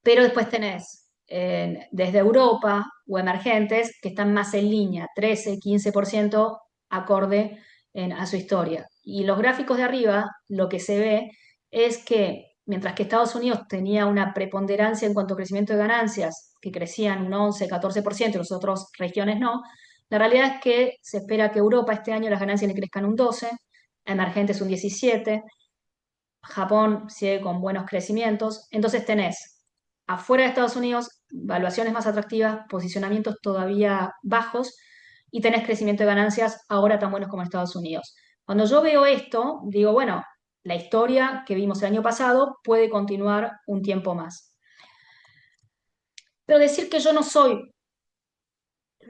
pero después tenés desde Europa o emergentes que están más en línea, 13-15% acorde a su historia. Y los gráficos de arriba, lo que se ve es que mientras que Estados Unidos tenía una preponderancia en cuanto a crecimiento de ganancias, que crecían un 11-14%, y las otras regiones no, La realidad es que se espera que Europa este año las ganancias le crezcan un 12, a emergentes un 17, Japón sigue con buenos crecimientos, entonces tenés afuera de Estados Unidos valuaciones más atractivas, posicionamientos todavía bajos y tenés crecimiento de ganancias ahora tan buenos como en Estados Unidos. Cuando yo veo esto, digo, bueno, la historia que vimos el año pasado puede continuar un tiempo más. Pero decir que yo no soy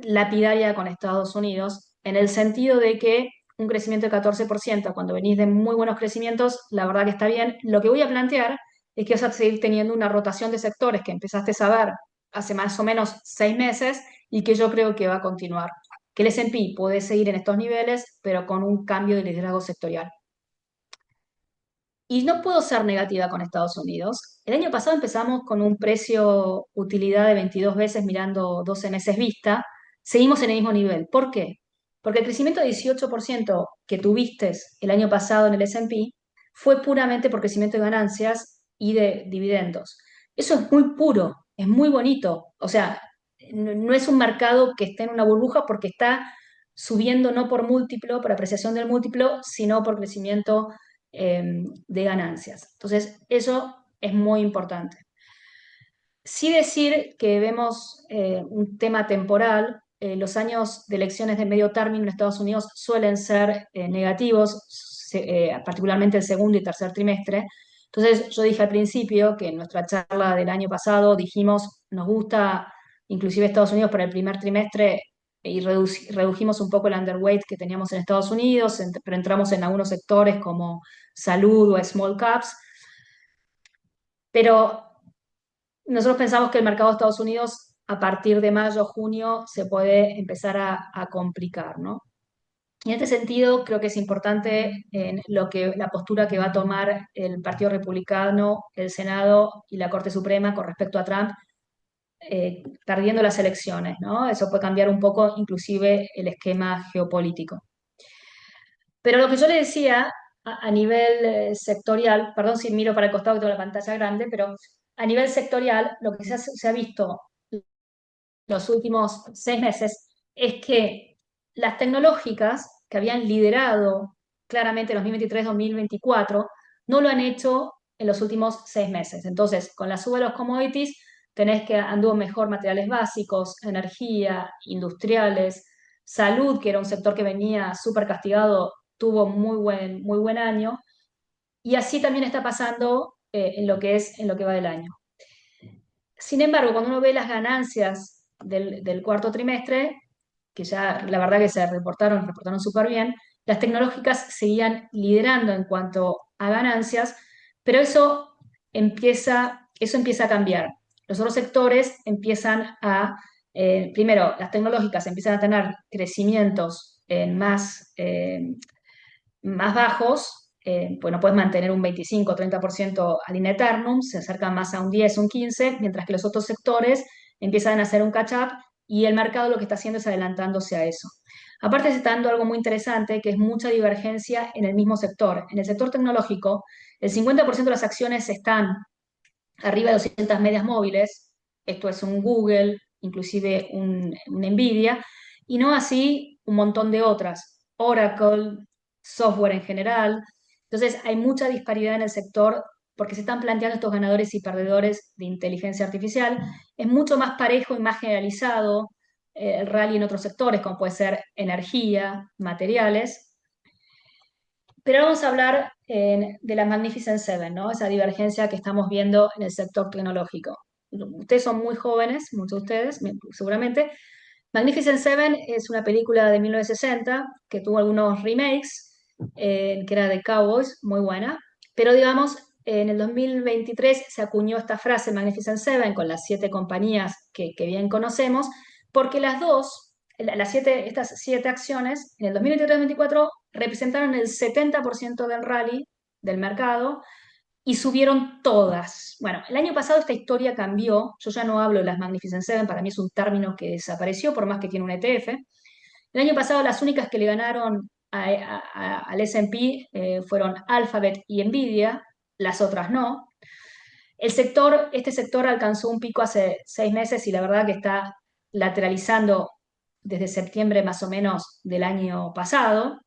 lapidaria con Estados Unidos, en el sentido de que un crecimiento de 14% cuando venís de muy buenos crecimientos, la verdad que está bien. Lo que voy a plantear es que vas a seguir teniendo una rotación de sectores que empezaste a saber hace más o menos 6 meses y que yo creo que va a continuar. Que el S&P puede seguir en estos niveles, pero con un cambio de liderazgo sectorial. Y no puedo ser negativa con Estados Unidos. El año pasado empezamos con un precio utilidad de 22 veces mirando 12 meses vista. Seguimos en el mismo nivel. ¿Por qué? Porque el crecimiento de 18% que tuviste el año pasado en el S&P fue puramente por crecimiento de ganancias y de dividendos. Eso es muy puro, es muy bonito. O sea, no es un mercado que esté en una burbuja porque está subiendo no por múltiplo, por apreciación del múltiplo, sino por crecimiento de ganancias. Entonces, eso es muy importante. Sí decir que vemos un tema temporal, los años de elecciones de medio término en Estados Unidos suelen ser negativos, particularmente el segundo y tercer trimestre. Entonces, yo dije al principio que en nuestra charla del año pasado dijimos, nos gusta inclusive Estados Unidos para el primer trimestre y redujimos un poco el underweight que teníamos en Estados Unidos, pero entramos en algunos sectores como salud o small caps. Pero nosotros pensamos que el mercado de Estados Unidos a partir de mayo, junio, se puede empezar a complicar, ¿no? Y en este sentido, creo que es importante la postura que va a tomar el Partido Republicano, el Senado y la Corte Suprema con respecto a Trump, perdiendo las elecciones, ¿no? Eso puede cambiar un poco, inclusive, el esquema geopolítico. Pero lo que yo le decía a nivel sectorial, perdón si miro para el costado que tengo la pantalla grande, pero a nivel sectorial, lo que se ha visto los últimos 6 meses es que las tecnológicas que habían liderado claramente en 2023-2024 no lo han hecho en los últimos 6 meses. Entonces, con la suba de los commodities, tenés que anduvo mejor materiales básicos, energía, industriales, salud, que era un sector que venía súper castigado, tuvo muy buen año. Y así también está pasando en lo que va del año. Sin embargo, cuando uno ve las ganancias del cuarto trimestre, que ya la verdad que se reportaron súper bien, las tecnológicas seguían liderando en cuanto a ganancias, pero eso empieza a cambiar. Los otros sectores primero, las tecnológicas empiezan a tener crecimientos más bajos, pues no puedes mantener un 25 o 30% ad eternum, se acercan más a un 10, un 15, mientras que los otros sectores empiezan a hacer un catch-up y el mercado lo que está haciendo es adelantándose a eso. Aparte se está dando algo muy interesante, que es mucha divergencia en el mismo sector. En el sector tecnológico, el 50% de las acciones están arriba de 200 medias móviles, esto es un Google, inclusive un Nvidia, y no así un montón de otras, Oracle, software en general. Entonces hay mucha disparidad en el sector porque se están planteando estos ganadores y perdedores de inteligencia artificial. Es mucho más parejo y más generalizado el rally en otros sectores, como puede ser energía, materiales. Pero vamos a hablar de la Magnificent Seven, ¿no? Esa divergencia que estamos viendo en el sector tecnológico. Ustedes son muy jóvenes, muchos de ustedes, seguramente. Magnificent Seven es una película de 1960 que tuvo algunos remakes, que era de Cowboys, muy buena. Pero digamos, en el 2023 se acuñó esta frase Magnificent Seven con las 7 compañías que bien conocemos, porque estas 7 acciones en el 2023-2024 representaron el 70% del rally del mercado y subieron todas. Bueno, el año pasado esta historia cambió, yo ya no hablo de las Magnificent Seven, para mí es un término que desapareció por más que tiene un ETF. El año pasado las únicas que le ganaron al S&P fueron Alphabet y Nvidia, las otras no. Este sector alcanzó un pico hace 6 meses y la verdad que está lateralizando desde septiembre más o menos del año pasado.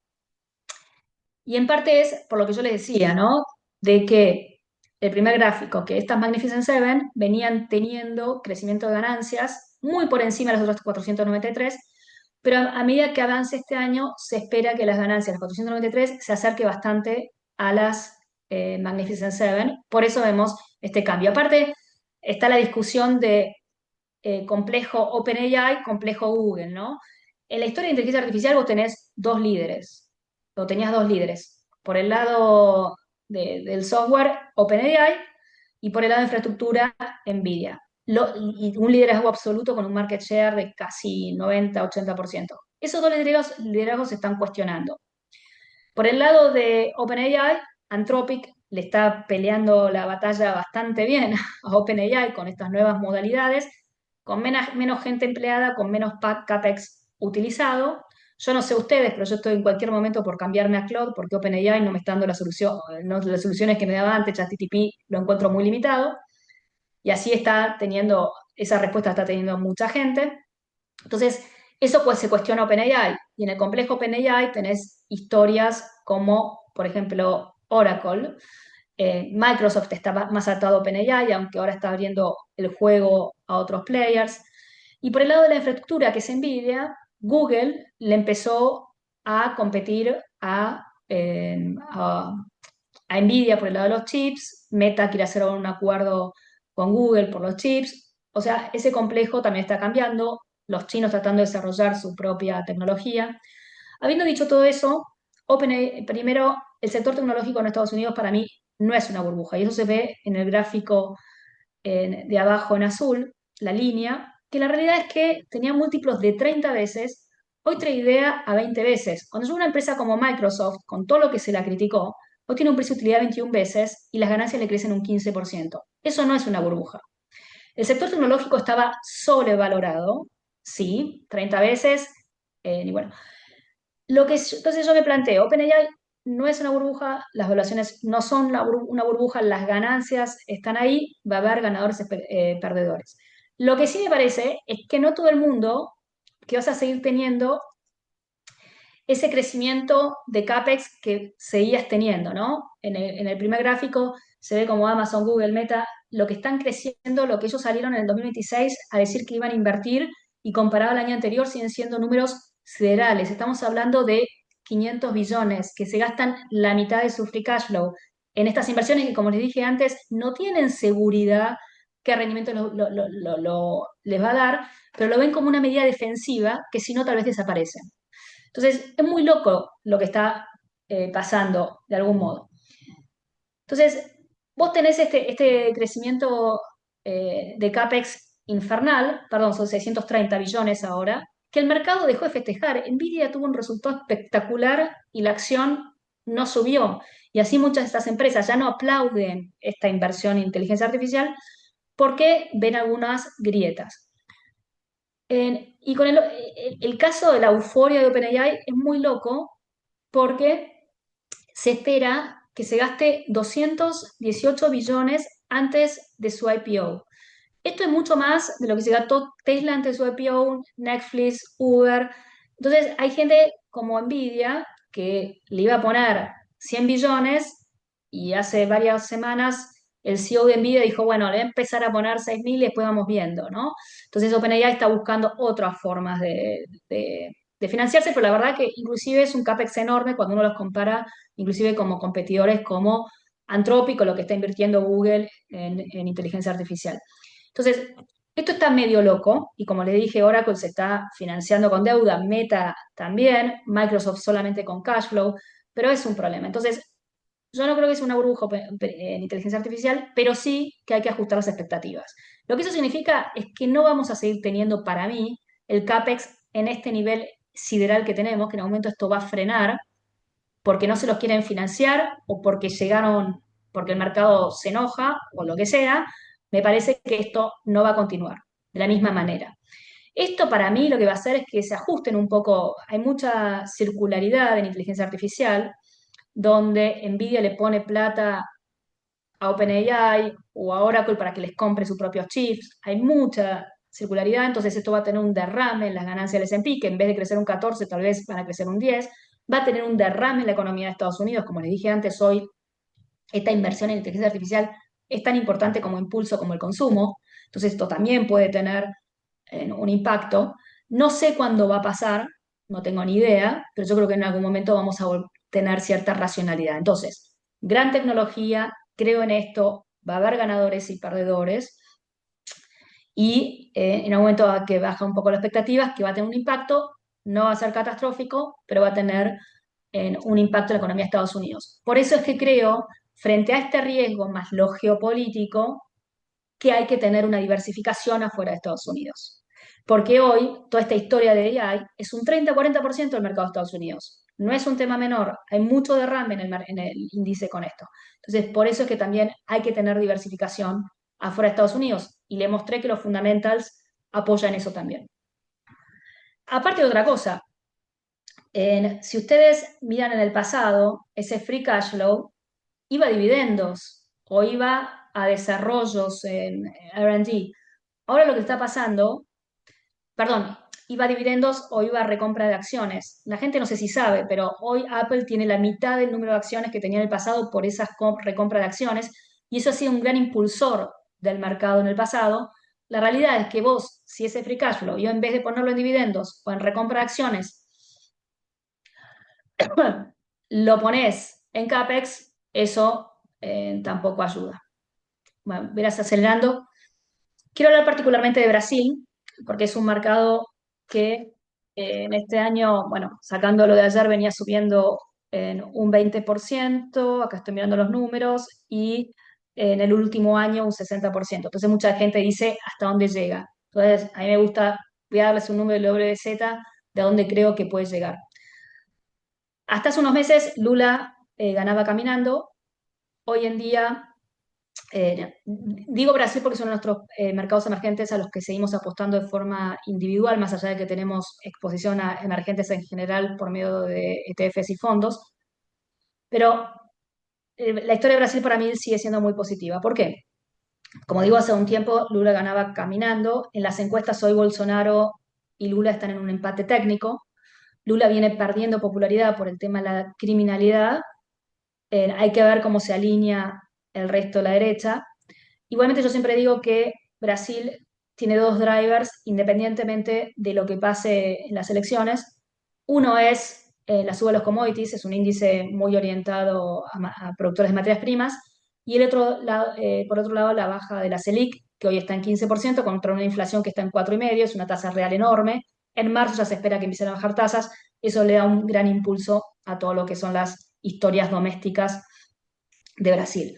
Y en parte es por lo que yo les decía, ¿no? De que el primer gráfico, que estas Magnificent Seven venían teniendo crecimiento de ganancias muy por encima de los otros 493, pero a medida que avance este año, se espera que las ganancias de los 493 se acerque bastante a las Magnificent Seven. Por eso vemos este cambio. Aparte, está la discusión de complejo OpenAI, complejo Google, ¿no? En la historia de inteligencia artificial vos tenés dos líderes, o tenías dos líderes. Por el lado del software, OpenAI, y por el lado de infraestructura, NVIDIA. Y un liderazgo absoluto con un market share de casi 90-80%. Esos dos liderazgos se están cuestionando. Por el lado de OpenAI, Anthropic le está peleando la batalla bastante bien a OpenAI con estas nuevas modalidades, con menos gente empleada, con menos CAPEX utilizado. Yo no sé ustedes, pero yo estoy en cualquier momento por cambiarme a Cloud porque OpenAI no me está dando la solución, no, las soluciones que me daba antes, ChatGPT lo encuentro muy limitado. Y así esa respuesta está teniendo mucha gente. Entonces, eso pues se cuestiona OpenAI. Y en el complejo OpenAI tenés historias como, por ejemplo, Oracle. Microsoft está más atado a OpenAI, aunque ahora está abriendo el juego a otros players. Y por el lado de la infraestructura, que es NVIDIA, Google le empezó a competir a NVIDIA por el lado de los chips. Meta quiere hacer un acuerdo con Google por los chips. O sea, ese complejo también está cambiando, los chinos tratando de desarrollar su propia tecnología. Habiendo dicho todo eso, OpenAI, primero, el sector tecnológico en Estados Unidos para mí no es una burbuja, y eso se ve en el gráfico de abajo en azul, la línea, que la realidad es que tenía múltiplos de 30 veces, hoy idea a 20 veces. Cuando es una empresa como Microsoft, con todo lo que se la criticó, hoy tiene un precio de utilidad 21 veces y las ganancias le crecen un 15%. Eso no es una burbuja. El sector tecnológico estaba sobrevalorado, sí, 30 veces, y bueno. Entonces yo me planteo, OpenAI no es una burbuja, las valuaciones no son una burbuja, las ganancias están ahí, va a haber ganadores y perdedores. Lo que sí me parece es que no todo el mundo, que vas a seguir teniendo ese crecimiento de CAPEX que seguías teniendo, ¿no? En el primer gráfico se ve como Amazon, Google, Meta, lo que están creciendo, lo que ellos salieron en el 2026 a decir que iban a invertir y comparado al año anterior siguen siendo números siderales. Estamos hablando de 500 billones que se gastan la mitad de su free cash flow en estas inversiones que, como les dije antes, no tienen seguridad qué rendimiento les va a dar, pero lo ven como una medida defensiva que si no tal vez desaparecen. Entonces, es muy loco lo que está pasando de algún modo. Entonces, vos tenés este crecimiento de CAPEX infernal, perdón, son 630 billones ahora, que el mercado dejó de festejar. Nvidia tuvo un resultado espectacular y la acción no subió. Y así muchas de estas empresas ya no aplauden esta inversión en inteligencia artificial porque ven algunas grietas. Y con el caso de la euforia de OpenAI es muy loco porque se espera que se gaste 218 billones antes de su IPO. Esto es mucho más de lo que se gastó Tesla antes de su IPO, Netflix, Uber. Entonces hay gente como Nvidia que le iba a poner 100 billones y hace varias semanas el CEO de Nvidia dijo, bueno, le voy a empezar a poner 6.000 y después vamos viendo, ¿no? Entonces OpenAI está buscando otras formas de financiarse, pero la verdad que inclusive es un CAPEX enorme cuando uno los compara, inclusive como competidores como Anthropic o lo que está invirtiendo Google en inteligencia artificial. Entonces, esto está medio loco y como le dije, Oracle se está financiando con deuda, Meta también, Microsoft solamente con cash flow, pero es un problema. Entonces, yo no creo que sea una burbuja en inteligencia artificial, pero sí que hay que ajustar las expectativas. Lo que eso significa es que no vamos a seguir teniendo, para mí, el CAPEX en este nivel sideral que tenemos, que en algún momento esto va a frenar, porque no se los quieren financiar o porque llegaron, porque el mercado se enoja o lo que sea, me parece que esto no va a continuar de la misma manera. Esto para mí lo que va a hacer es que se ajusten un poco, hay mucha circularidad en inteligencia artificial, donde Nvidia le pone plata a OpenAI o a Oracle para que les compre sus propios chips. Hay mucha circularidad, entonces esto va a tener un derrame en las ganancias del S&P, que en vez de crecer un 14, tal vez van a crecer un 10, va a tener un derrame en la economía de Estados Unidos, como les dije antes, hoy esta inversión en inteligencia artificial es tan importante como impulso como el consumo, entonces esto también puede tener un impacto. No sé cuándo va a pasar, no tengo ni idea, pero yo creo que en algún momento vamos a tener cierta racionalidad. Entonces, gran tecnología, creo en esto, va a haber ganadores y perdedores, y en un momento que baja un poco las expectativas, que va a tener un impacto, no va a ser catastrófico, pero va a tener un impacto en la economía de Estados Unidos. Por eso es que creo, frente a este riesgo más lo geopolítico, que hay que tener una diversificación afuera de Estados Unidos. Porque hoy toda esta historia de AI es un 30-40% del mercado de Estados Unidos. No es un tema menor, hay mucho derrame en el índice con esto. Entonces, por eso es que también hay que tener diversificación afuera de Estados Unidos. Y le mostré que los fundamentals apoyan eso también. Aparte de otra cosa, si ustedes miran en el pasado, ese free cash flow iba a dividendos o iba a desarrollos en R&D. Ahora lo que está pasando, perdón, iba a dividendos o iba a recompra de acciones. La gente no sé si sabe, pero hoy Apple tiene la mitad del número de acciones que tenía en el pasado por esas recompra de acciones, y eso ha sido un gran impulsor del mercado en el pasado. La realidad es que vos, si ese free cash flow, yo en vez de ponerlo en dividendos o en recompra de acciones, lo pones en CAPEX, eso tampoco ayuda. Bueno, verás acelerando. Quiero hablar particularmente de Brasil, porque es un mercado que en este año, bueno, sacando lo de ayer, venía subiendo en un 20%, acá estoy mirando los números, y en el último año un 60%. Entonces mucha gente dice hasta dónde llega. Entonces a mí me gusta, voy a darles un número de WZ de dónde creo que puede llegar. Hasta hace unos meses Lula ganaba caminando, hoy en día digo Brasil porque son nuestros mercados emergentes a los que seguimos apostando de forma individual, más allá de que tenemos exposición a emergentes en general por medio de ETFs y fondos. Pero la historia de Brasil para mí sigue siendo muy positiva. ¿Por qué? Como digo, hace un tiempo Lula ganaba caminando. En las encuestas hoy Bolsonaro y Lula están en un empate técnico. Lula viene perdiendo popularidad por el tema de la criminalidad. Hay que ver cómo se alinea el resto de la derecha. Igualmente yo siempre digo que Brasil tiene dos drivers independientemente de lo que pase en las elecciones. Uno es la suba de los commodities, es un índice muy orientado a productores de materias primas, y el otro lado, por otro lado la baja de la Selic, que hoy está en 15% contra una inflación que está en 4,5%, es una tasa real enorme. En marzo ya se espera que empiecen a bajar tasas, eso le da un gran impulso a todo lo que son las historias domésticas de Brasil.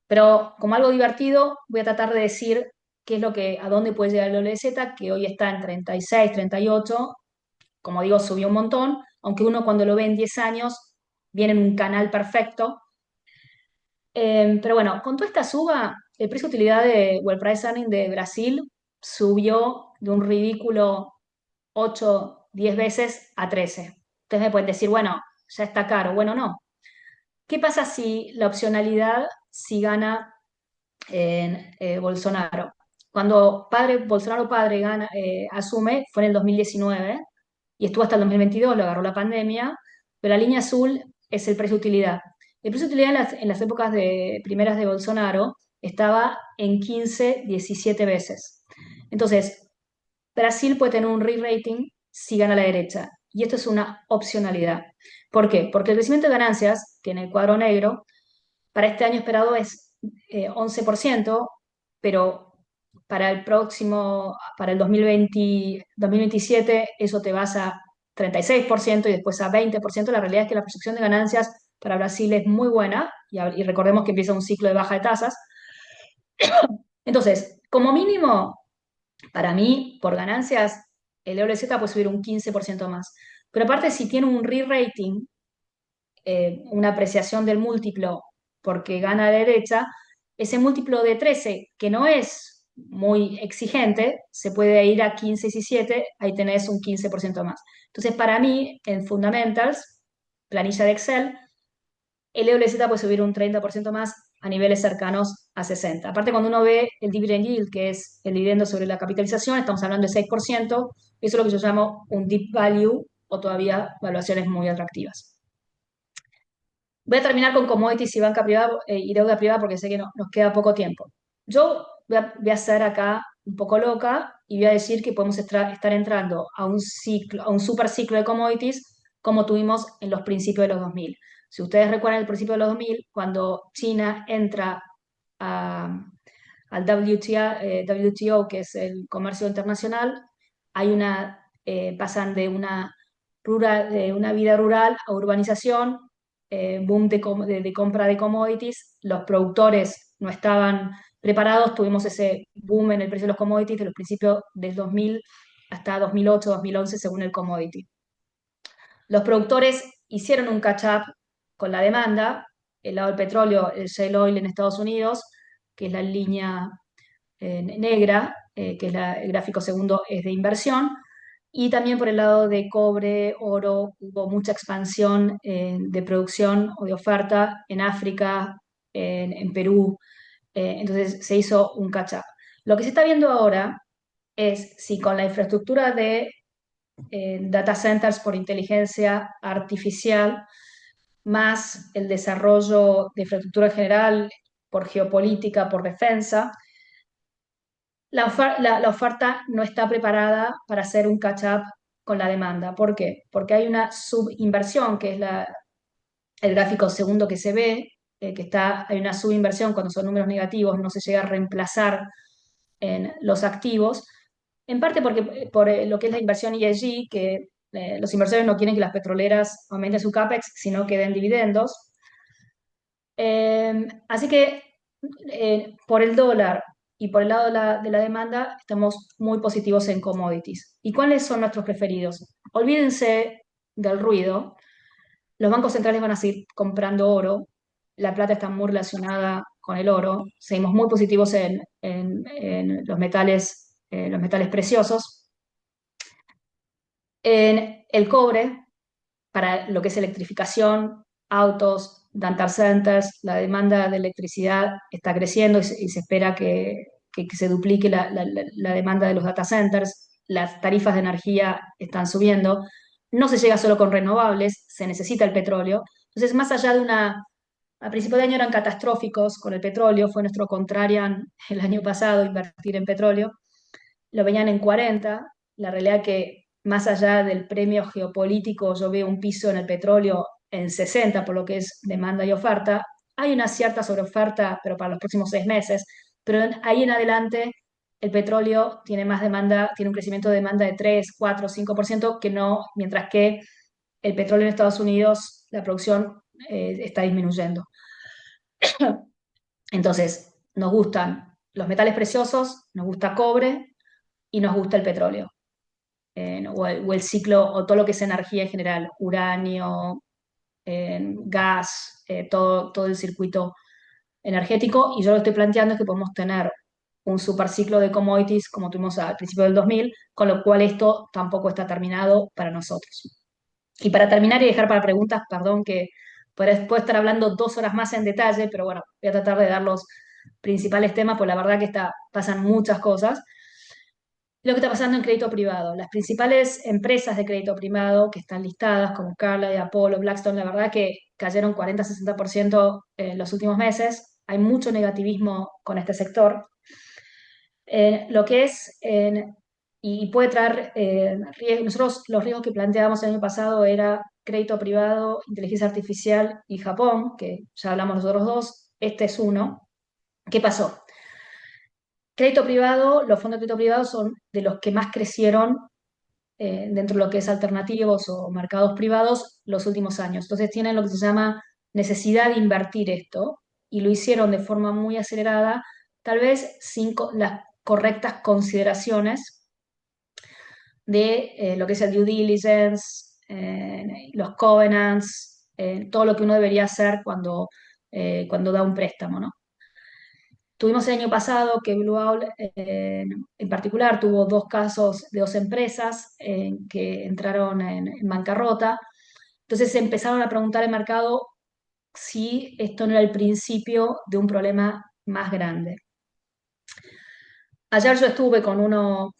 Pero como algo divertido, voy a tratar de decir qué es lo que, a dónde puede llegar el WZ, que hoy está en 36, 38. Como digo, subió un montón, aunque uno cuando lo ve en 10 años viene en un canal perfecto. Pero bueno, con toda esta suba, el precio de utilidad o el price earning de Brasil subió de un ridículo 8, 10 veces a 13. Ustedes me pueden decir, bueno, ya está caro. Bueno, no. ¿Qué pasa si la opcionalidad, si gana en Bolsonaro? Cuando Bolsonaro padre asume, fue en el 2019 y estuvo hasta el 2022, lo agarró la pandemia, pero la línea azul es el precio de utilidad. El precio de utilidad en las épocas primeras de Bolsonaro estaba en 15, 17 veces. Entonces, Brasil puede tener un re-rating si gana la derecha, y esto es una opcionalidad. ¿Por qué? Porque el crecimiento de ganancias, que en el cuadro negro, para este año esperado es 11%, pero para el próximo, para el 2020, 2027, eso te vas a 36% y después a 20%. La realidad es que la proyección de ganancias para Brasil es muy buena, y recordemos que empieza un ciclo de baja de tasas. Entonces, como mínimo, para mí, por ganancias, el WZ puede subir un 15% más. Pero aparte, si tiene un re-rating, una apreciación del múltiplo porque gana a la derecha, ese múltiplo de 13, que no es muy exigente, se puede ir a 15, 17, ahí tenés un 15% más. Entonces, para mí, en Fundamentals, planilla de Excel, el WZ puede subir un 30% más a niveles cercanos a 60. Aparte, cuando uno ve el dividend yield, que es el dividendo sobre la capitalización, estamos hablando de 6%, eso es lo que yo llamo un deep value o todavía valuaciones muy atractivas. Voy a terminar con commodities y banca privada y deuda privada porque sé que nos queda poco tiempo. Yo voy a ser acá un poco loca y voy a decir que podemos estar entrando a un ciclo, a un super ciclo de commodities como tuvimos en los principios de los 2000. Si ustedes recuerdan el principio de los 2000, cuando China entra a- al WTO, que es el comercio internacional, pasan de una vida rural a urbanización, boom de compra de commodities, los productores no estaban preparados, tuvimos ese boom en el precio de los commodities de los principios del 2000 hasta 2008, 2011, según el commodity. Los productores hicieron un catch-up con la demanda, el lado del petróleo, el shale oil en Estados Unidos, que es la línea negra, que es el gráfico segundo, es de inversión, y también por el lado de cobre, oro, hubo mucha expansión de producción o de oferta en África, en Perú, entonces se hizo un catch-up. Lo que se está viendo ahora es si con la infraestructura de data centers por inteligencia artificial, más el desarrollo de infraestructura en general por geopolítica, por defensa, la oferta no está preparada para hacer un catch-up con la demanda. ¿Por qué? Porque hay una subinversión, que es el gráfico segundo que se ve, hay una subinversión cuando son números negativos, no se llega a reemplazar en los activos, en parte porque por lo que es la inversión ESG, que los inversores no quieren que las petroleras aumenten su CAPEX, sino que den dividendos. Así que por el dólar y por el lado de la demanda estamos muy positivos en commodities. ¿Y cuáles son nuestros preferidos? Olvídense del ruido. Los bancos centrales van a seguir comprando oro. La plata está muy relacionada con el oro. Seguimos muy positivos en los metales preciosos. En el cobre, para lo que es electrificación, autos, data centers, la demanda de electricidad está creciendo y se espera que se duplique la demanda de los data centers, las tarifas de energía están subiendo, no se llega solo con renovables, se necesita el petróleo. Entonces, más allá a principio de año eran catastróficos con el petróleo, fue nuestro contrarian el año pasado invertir en petróleo, lo veían en 40. La realidad que más allá del premio geopolítico, yo veo un piso en el petróleo en 60 por lo que es demanda y oferta. Hay una cierta sobreoferta, pero para los próximos 6 meses. Pero ahí en adelante el petróleo tiene más demanda, tiene un crecimiento de demanda de 3, 4, 5% que no, mientras que el petróleo en Estados Unidos, la producción está disminuyendo. Entonces, nos gustan los metales preciosos, nos gusta cobre y nos gusta el petróleo. O el ciclo, o todo lo que es energía en general, uranio, gas, todo el circuito energético. Y yo lo que estoy planteando es que podemos tener un superciclo de commodities como tuvimos al principio del 2000, con lo cual esto tampoco está terminado para nosotros. Y para terminar y dejar para preguntas, perdón que puedo estar hablando 2 horas más en detalle, pero bueno, voy a tratar de dar los principales temas, pues la verdad que pasan muchas cosas. Lo que está pasando en crédito privado. Las principales empresas de crédito privado que están listadas, como Carlyle, Apollo, Blackstone, la verdad que cayeron 40-60% en los últimos meses. Hay mucho negativismo con este sector. Lo que es, y puede traer riesgos. Nosotros los riesgos que planteábamos el año pasado era crédito privado, inteligencia artificial y Japón, que ya hablamos nosotros dos. Este es uno. ¿Qué pasó? Crédito privado, los fondos de crédito privado son de los que más crecieron dentro de lo que es alternativos o mercados privados los últimos años. Entonces tienen lo que se llama necesidad de invertir esto y lo hicieron de forma muy acelerada, tal vez sin las correctas consideraciones de lo que es el due diligence, los covenants, todo lo que uno debería hacer cuando da un préstamo, ¿no? Tuvimos el año pasado que Blue Owl en particular tuvo 2 casos de 2 empresas que entraron en bancarrota. Entonces se empezaron a preguntar el mercado si esto no era el principio de un problema más grande. Ayer yo estuve con uno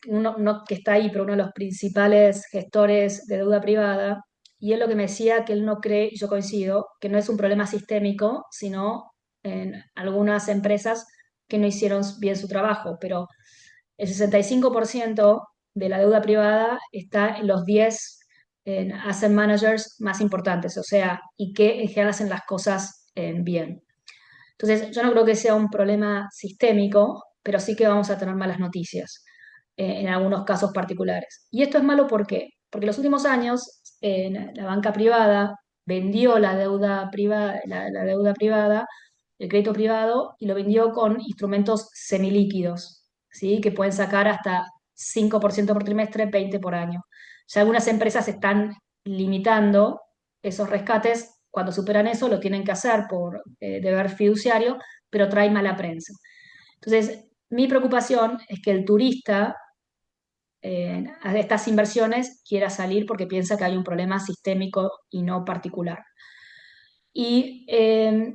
que está ahí, pero uno de los principales gestores de deuda privada, y él lo que me decía que él no cree, y yo coincido, que no es un problema sistémico, sino en algunas empresas que no hicieron bien su trabajo, pero el 65% de la deuda privada está en los 10 asset managers más importantes, o sea, y que en general hacen las cosas bien. Entonces, yo no creo que sea un problema sistémico, pero sí que vamos a tener malas noticias en algunos casos particulares. Y esto es malo ¿por qué? Porque en los últimos años la banca privada vendió la deuda privada, el crédito privado, y lo vendió con instrumentos semilíquidos, ¿sí? Que pueden sacar hasta 5% por trimestre, 20 por año. Ya algunas empresas están limitando esos rescates. Cuando superan eso lo tienen que hacer por deber fiduciario, pero trae mala prensa. Entonces, mi preocupación es que el turista a estas inversiones quiera salir porque piensa que hay un problema sistémico y no particular. ¿Y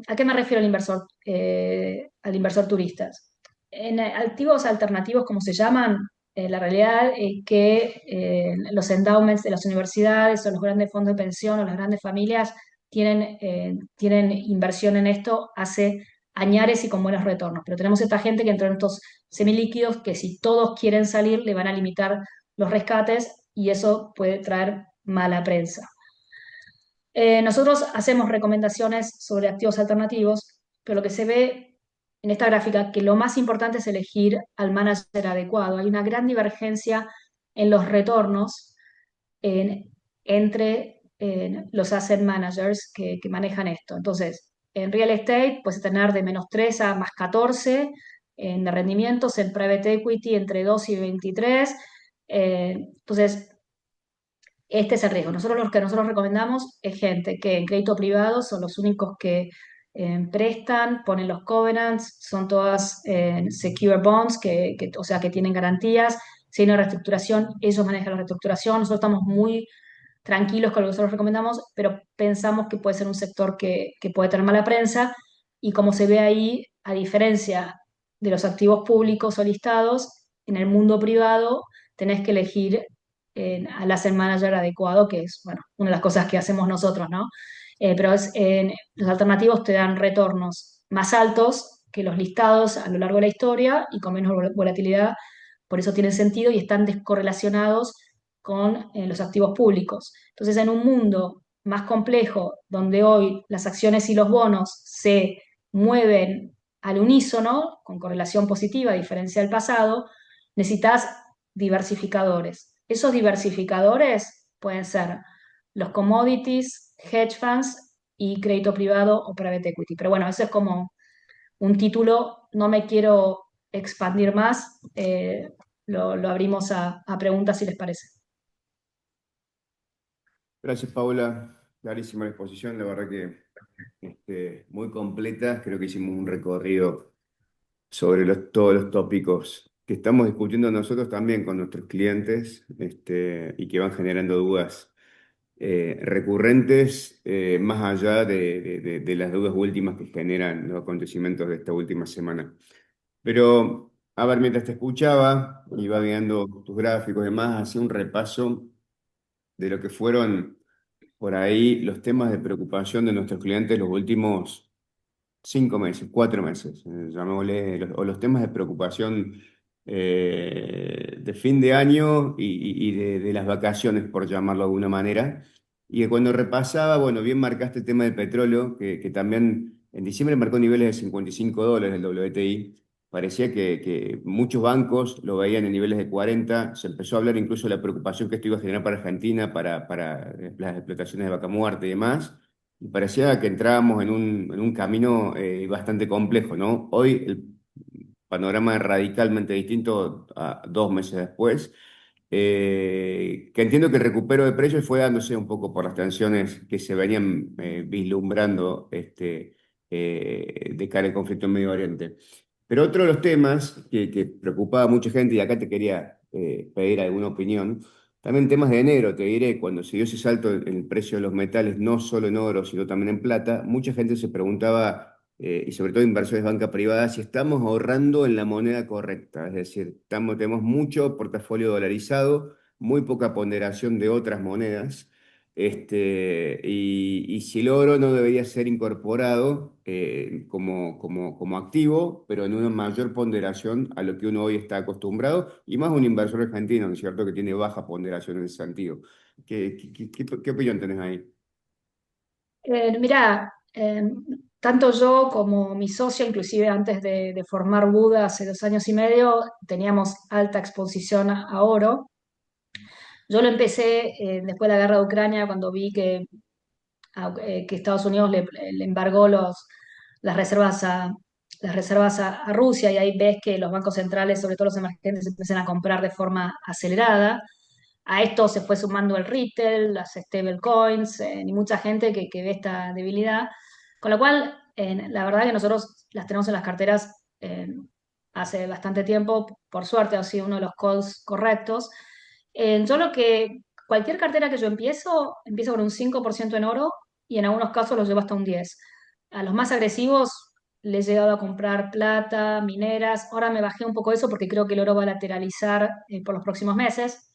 a qué me refiero al inversor turista? En activos alternativos, como se llaman, la realidad es que los endowments de las universidades o los grandes fondos de pensión o las grandes familias tienen inversión en esto hace añares y con buenos retornos. Pero tenemos esta gente que entró en estos semilíquidos que si todos quieren salir le van a limitar los rescates y eso puede traer mala prensa. Nosotros hacemos recomendaciones sobre activos alternativos, pero lo que se ve en esta gráfica que lo más importante es elegir al manager adecuado. Hay una gran divergencia en los retornos en- entre los asset managers que manejan esto. Entonces, en real estate puedes tener de -3 a +14 de rendimientos, en private equity entre 2 y 23. Entonces, este es el riesgo. Nosotros lo que nosotros recomendamos es gente que en crédito privado son los únicos que prestan, ponen los covenants, son todas secure bonds, o sea, que tienen garantías. Si hay una reestructuración, ellos manejan la reestructuración. Nosotros estamos muy tranquilos con lo que nosotros recomendamos, pero pensamos que puede ser un sector que puede tener mala prensa y como se ve ahí, a diferencia de los activos públicos o listados, en el mundo privado tenés que elegir al asset manager adecuado, que es, bueno, una de las cosas que hacemos nosotros, ¿no? Pero los alternativos te dan retornos más altos que los listados a lo largo de la historia y con menos volatilidad, por eso tienen sentido y están descorrelacionados con los activos públicos. Entonces, en un mundo más complejo, donde hoy las acciones y los bonos se mueven al unísono, con correlación positiva, a diferencia del pasado, necesitas diversificadores. Esos diversificadores pueden ser los commodities, hedge funds y crédito privado o private equity. Pero bueno, eso es como un título, no me quiero expandir más, lo abrimos a preguntas si les parece. Gracias, Paula. Clarísima la exposición, la verdad que muy completa. Creo que hicimos un recorrido sobre todos los tópicos que estamos discutiendo nosotros también con nuestros clientes y que van generando dudas recurrentes más allá de las dudas últimas que generan los acontecimientos de esta última semana. Pero, a ver, mientras te escuchaba, iba viendo tus gráficos y demás, hacía un repaso de lo que fueron por ahí los temas de preocupación de nuestros clientes los últimos 5 meses, 4 meses, llamémosle, o los temas de preocupación de fin de año y de las vacaciones, por llamarlo de alguna manera. Y que cuando repasaba, bueno, bien marcaste el tema del petróleo, que también en diciembre marcó niveles de $55 el WTI. Parecía que muchos bancos lo veían en niveles de 40. Se empezó a hablar incluso de la preocupación que esto iba a generar para Argentina, para las explotaciones de vaca muerta y demás. Y parecía que entrábamos en un camino bastante complejo, ¿no? Hoy el panorama es radicalmente distinto a 2 meses después, que entiendo que el recupero de precios fue dándose un poco por las tensiones que se venían vislumbrando de cara al conflicto en Medio Oriente. Pero otro de los temas que preocupaba a mucha gente, y acá te quería pedir alguna opinión, También temas de enero, te diré, cuando se dio ese salto en el precio de los metales, no solo en oro, sino también en plata, mucha gente se preguntaba, y sobre todo inversores de banca privada, si estamos ahorrando en la moneda correcta. Es decir, tenemos mucho portafolio dolarizado, muy poca ponderación de otras monedas. Y si el oro no debería ser incorporado como activo, pero en una mayor ponderación a lo que uno hoy está acostumbrado, y más un inversor argentino, ¿no es cierto?, que tiene baja ponderación en ese sentido. ¿Qué opinión tenés ahí? Mirá, tanto yo como mi socia, inclusive antes de formar Buda hace 2 años y medio, teníamos alta exposición a oro. Yo lo empecé después de la guerra de Ucrania, cuando vi que Estados Unidos le embargó las reservas a Rusia, y ahí ves que los bancos centrales, sobre todo los emergentes, empiezan a comprar de forma acelerada. A esto se fue sumando el retail, las stablecoins, y mucha gente que ve esta debilidad. Con lo cual, la verdad que nosotros las tenemos en las carteras hace bastante tiempo. Por suerte ha sido uno de los calls correctos. Yo lo que, cualquier cartera que yo empiezo con un 5% en oro, y en algunos casos lo llevo hasta un 10%. A los más agresivos le he llegado a comprar plata, mineras. Ahora me bajé un poco eso porque creo que el oro va a lateralizar por los próximos meses.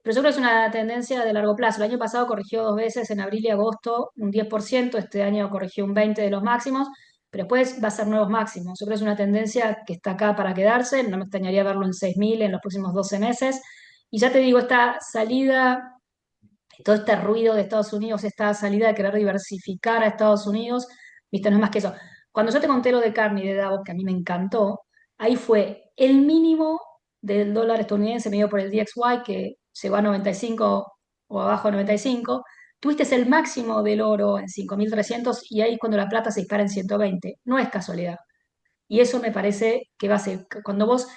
Pero yo creo que es una tendencia de largo plazo. El año pasado corrigió 2 veces, en abril y agosto, un 10%. Este año corrigió un 20% de los máximos, pero después va a ser nuevos máximos. Yo creo que es una tendencia que está acá para quedarse. No me extrañaría verlo en 6.000 en los próximos 12 meses. Y ya te digo, esta salida, todo este ruido de Estados Unidos, esta salida de querer diversificar a Estados Unidos, viste, no es más que eso. Cuando yo te conté lo de Carney de Davos, que a mí me encantó, ahí fue el mínimo del dólar estadounidense medido por el DXY, que llegó a 95 o abajo de 95. Tuviste el máximo del oro en 5.300, y ahí es cuando la plata se dispara en 120. No es casualidad. Y eso me parece que va a ser, cuando vos,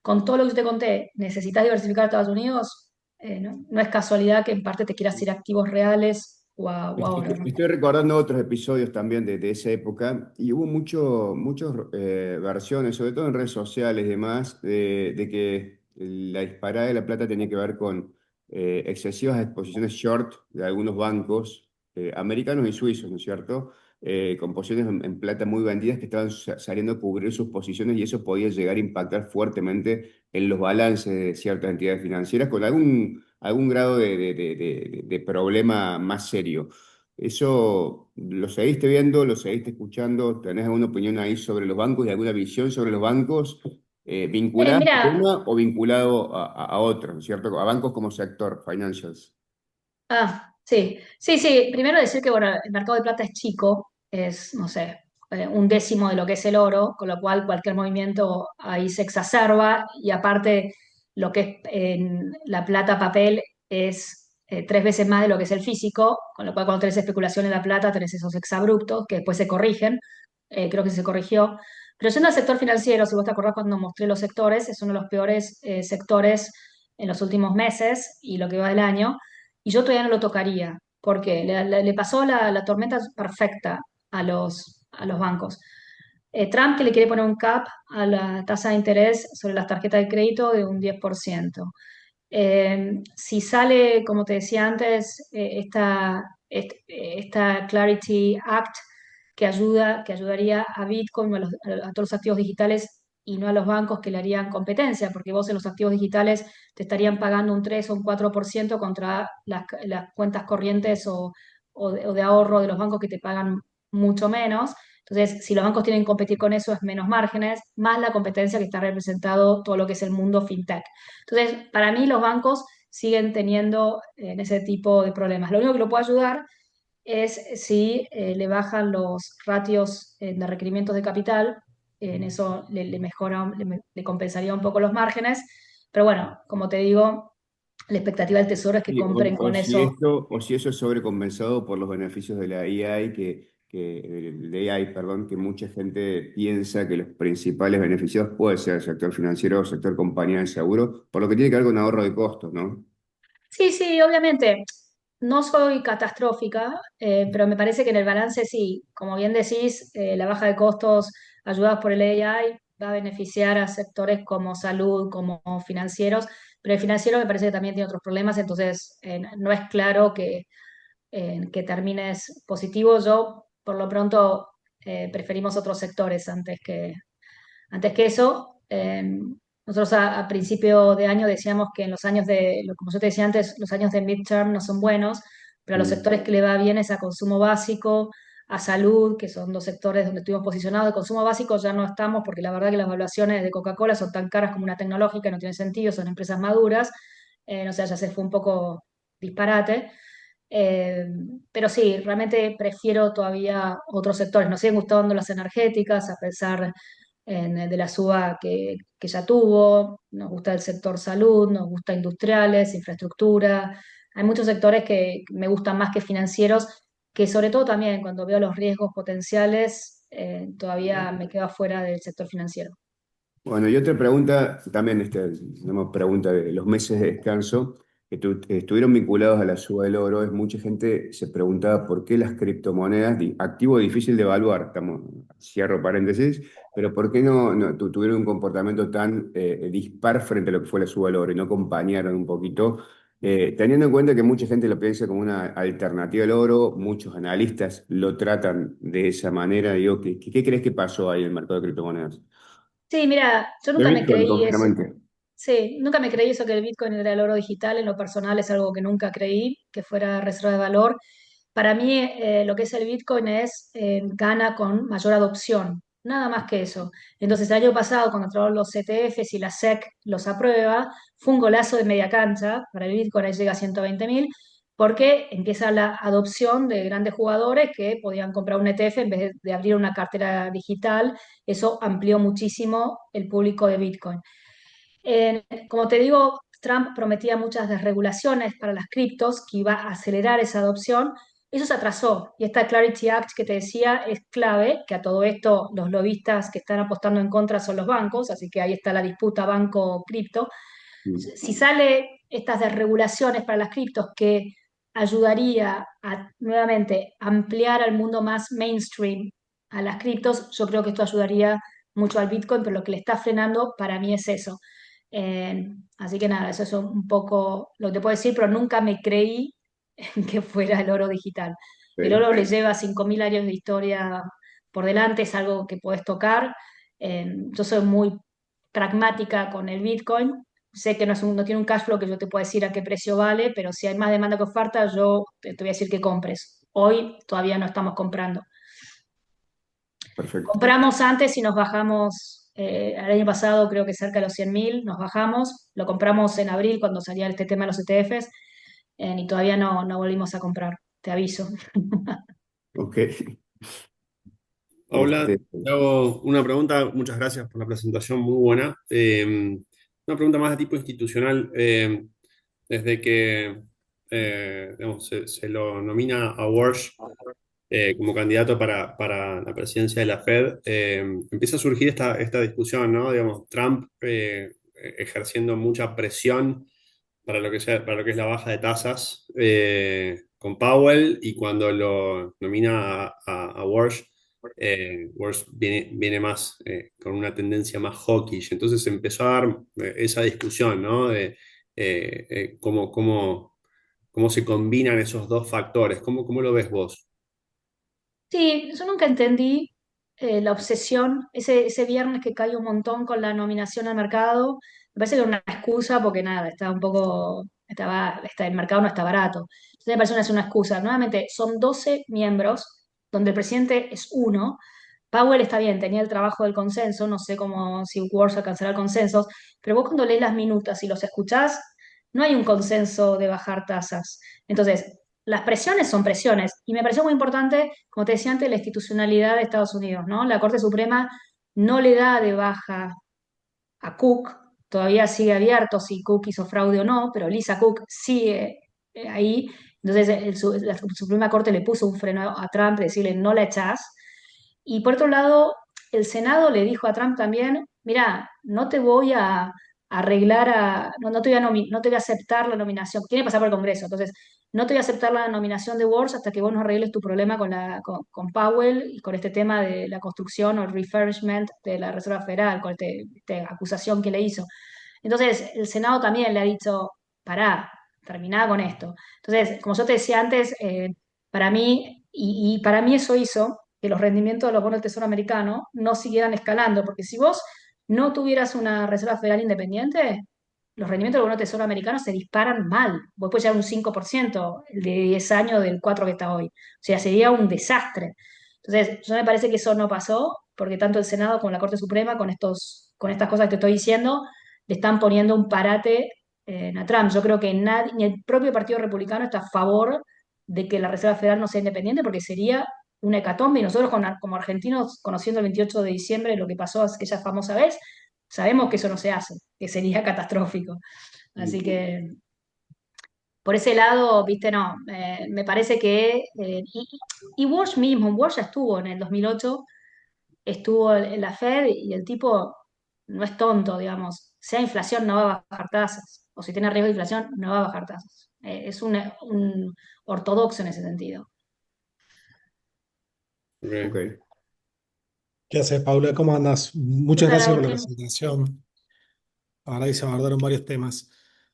con todo lo que te conté, necesitas diversificar a Estados Unidos, no es casualidad que en parte te quieras ir a activos reales o a oro, ¿no? Estoy recordando otros episodios también de esa época y hubo muchas versiones, sobre todo en redes sociales y demás, de que la disparada de la plata tenía que ver con excesivas exposiciones short de algunos bancos americanos y suizos, ¿no es cierto? Con posiciones en plata muy vendidas que estaban saliendo a cubrir sus posiciones, y eso podía llegar a impactar fuertemente en los balances de ciertas entidades financieras con algún grado de problema más serio. ¿Eso lo seguiste viendo, lo seguiste escuchando? ¿Tenés alguna opinión ahí sobre los bancos y alguna visión sobre los bancos vinculada a este Mira, tema o vinculado a otros, ¿no es cierto? A bancos como sector, financials. sí, sí, sí. Primero decir que, bueno, el mercado de plata es chico, es, no sé, un décimo de lo que es el oro, con lo cual cualquier movimiento ahí se exacerba. Y aparte, lo que es la plata papel es 3 veces más de lo que es el físico, con lo cual cuando tenés especulación en la plata tenés esos exabruptos que después se corrigen. Creo que se corrigió. Pero yendo al sector financiero, si vos te acordás cuando mostré los sectores, es uno de los peores sectores en los últimos meses y lo que va del año. Y yo todavía no lo tocaría, porque le pasó la tormenta perfecta a los bancos. Trump, que le quiere poner un cap a la tasa de interés sobre las tarjetas de crédito de un 10%. Si sale, como te decía antes, esta Clarity Act, que ayudaría a Bitcoin, a todos los activos digitales, y no a los bancos que le harían competencia, porque vos en los activos digitales te estarían pagando un 3 o un 4% contra las cuentas corrientes o de ahorro de los bancos, que te pagan mucho menos. Entonces, si los bancos tienen que competir con eso, es menos márgenes, más la competencia que está representado todo lo que es el mundo fintech. Entonces, para mí los bancos siguen teniendo en ese tipo de problemas. Lo único que lo puede ayudar es si le bajan los ratios de requerimientos de capital. En eso le mejora, le compensaría un poco los márgenes. Pero bueno, como te digo, la expectativa del Tesoro es que Sí, compren con eso. o si eso es sobrecompensado por los beneficios de la AI, perdón, que mucha gente piensa que los principales beneficiados puede ser el sector financiero o el sector compañía de seguro, por lo que tiene que ver con ahorro de costos, ¿no? Sí, sí, obviamente. No soy catastrófica, pero me parece que en el balance sí, como bien decís, la baja de costos ayudados por el AI va a beneficiar a sectores como salud, como financieros, pero el financiero me parece que también tiene otros problemas, entonces no es claro que termines positivo. Yo, por lo pronto, preferimos otros sectores antes que eso. Nosotros a principio de año decíamos que en los años como yo te decía antes, los años de midterm no son buenos, pero a los Mm. sectores que le va bien es a consumo básico, a salud, que son dos sectores donde estuvimos posicionados. De consumo básico ya no estamos porque la verdad que las valuaciones de Coca-Cola son tan caras como una tecnológica, no tiene sentido, son empresas maduras. O sea, ya se fue un poco disparate. Eh, pero sí, realmente prefiero todavía otros sectores. Nos siguen gustando las energéticas, a pesar de la suba que ya tuvo. Nos gusta el sector salud, nos gusta industriales, infraestructura. Hay muchos sectores que me gustan más que financieros, que sobre todo también cuando veo los riesgos potenciales, todavía me quedo afuera del sector financiero. Bueno, y otra pregunta, también una pregunta de los meses de descanso, que estuvieron vinculados a la suba del oro, es mucha gente se preguntaba por qué las criptomonedas, activo difícil de evaluar, cierro paréntesis, pero por qué no tuvieron un comportamiento tan dispar frente a lo que fue la suba del oro y no acompañaron un poquito, teniendo en cuenta que mucha gente lo piensa como una alternativa al oro, muchos analistas lo tratan de esa manera, digo, ¿qué crees que pasó ahí en el mercado de criptomonedas? Sí, mira, yo De nunca me Bitcoin, creí eso. concretamente. Sí, nunca me creí eso que el Bitcoin era el oro digital. En lo personal es algo que nunca creí, que fuera reserva de valor. Para mí, lo que es el Bitcoin es gana con mayor adopción, nada más que eso. Entonces, el año pasado, cuando entraron los ETFs y la SEC los aprueba, fue un golazo de media cancha para el Bitcoin, ahí llega a 120.000, porque empieza la adopción de grandes jugadores que podían comprar un ETF en vez de abrir una cartera digital. Eso amplió muchísimo el público de Bitcoin. Como te digo, Trump prometía muchas desregulaciones para las criptos que iba a acelerar esa adopción. Eso se atrasó y esta Clarity Act que te decía es clave, que a todo esto los lobistas que están apostando en contra son los bancos, así que ahí está la disputa banco-cripto. Mm. Si sale estas desregulaciones para las criptos que ayudaría a nuevamente ampliar al mundo más mainstream a las criptos, yo creo que esto ayudaría mucho al Bitcoin, pero lo que le está frenando para mí es eso. Así que nada, eso es un poco lo que te puedo decir, pero nunca me creí que fuera el oro digital. El Sí, oro le lleva 5.000 años de historia por delante, es algo que puedes tocar. Yo soy muy pragmática con el Bitcoin. Sé que no tiene un cash flow que yo te pueda decir a qué precio vale, pero si hay más demanda que oferta, yo te voy a decir que compres. Hoy todavía no estamos comprando. perfecto. Compramos antes y nos bajamos, el año pasado creo que cerca de los 100.000, nos bajamos, lo compramos en abril cuando salía este tema de los ETFs, y todavía no volvimos a comprar, te aviso. Ok. Paula, Este, te hago una pregunta. Muchas gracias por la presentación, muy buena. Una pregunta más de tipo institucional. Desde que digamos, se lo nomina a Walsh como candidato para la presidencia de la Fed, empieza a surgir esta discusión, ¿no? Digamos, Trump ejerciendo mucha presión para lo que es la baja de tasas con Powell, y cuando lo nomina a Walsh, Walsh viene más con una tendencia más hawkish. Entonces empezó a dar esa discusión, ¿no? De cómo se combinan esos dos factores. ¿Cómo lo ves vos? Sí, yo nunca entendí la obsesión, ese viernes que cayó un montón con la nominación al mercado, me parece que era una excusa porque nada, estaba un poco, el mercado no está barato. Entonces me parece una excusa. Nuevamente, son 12 miembros, donde el presidente es uno. Powell está bien, tenía el trabajo del consenso, no sé cómo si Wars alcanzará el consenso, pero vos cuando lees las minutas y los escuchás, no hay un consenso de bajar tasas. Entonces, las presiones son presiones. Y me pareció muy importante, como te decía antes, la institucionalidad de Estados Unidos, ¿no? La Corte Suprema no le da de baja a Cook, todavía sigue abierto si Cook hizo fraude o no, pero Lisa Cook sigue ahí. Entonces, la Suprema Corte le puso un freno a Trump de decirle no la echás. Y por otro lado, el Senado le dijo a Trump también, mira, no te voy a arreglar, no te voy no te voy a aceptar la nominación, tiene que pasar por el Congreso, entonces no te voy a aceptar la nominación de Wars hasta que vos no arregles tu problema con Powell y con este tema de la construcción o el refurbishment de la Reserva Federal, con esta acusación que le hizo. Entonces, el Senado también le ha dicho, pará, terminá con esto. Entonces, como yo te decía antes, para mí, y para mí eso hizo que los rendimientos de los bonos del Tesoro americano no siguieran escalando, porque si vos no tuvieras una Reserva Federal independiente, los rendimientos del bono del Tesoro americano se disparan mal. Vos puedes llegar a un 5% el de 10 años del 4 que está hoy. O sea, sería un desastre. Entonces, yo me parece que eso no pasó, porque tanto el Senado como la Corte Suprema, con estas cosas que te estoy diciendo, le están poniendo un parate a Trump. Yo creo que nadie, ni el propio Partido Republicano está a favor de que la Reserva Federal no sea independiente, porque sería una hecatombe. Y nosotros, como argentinos, conociendo el 28 de diciembre lo que pasó aquella famosa vez, sabemos que eso no se hace, que sería catastrófico. Así que por ese lado, viste, no, me parece que, y Walsh mismo, Walsh ya estuvo en el 2008, estuvo en la Fed y el tipo no es tonto, digamos, sea inflación no va a bajar tasas, o si tiene riesgo de inflación no va a bajar tasas. Es un ortodoxo en ese sentido. Ok. Ok. ¿Qué haces, Paula? ¿Cómo andas? ¿Qué Muchas tal, gracias por la Agustín? presentación. Ahora se abordaron varios temas.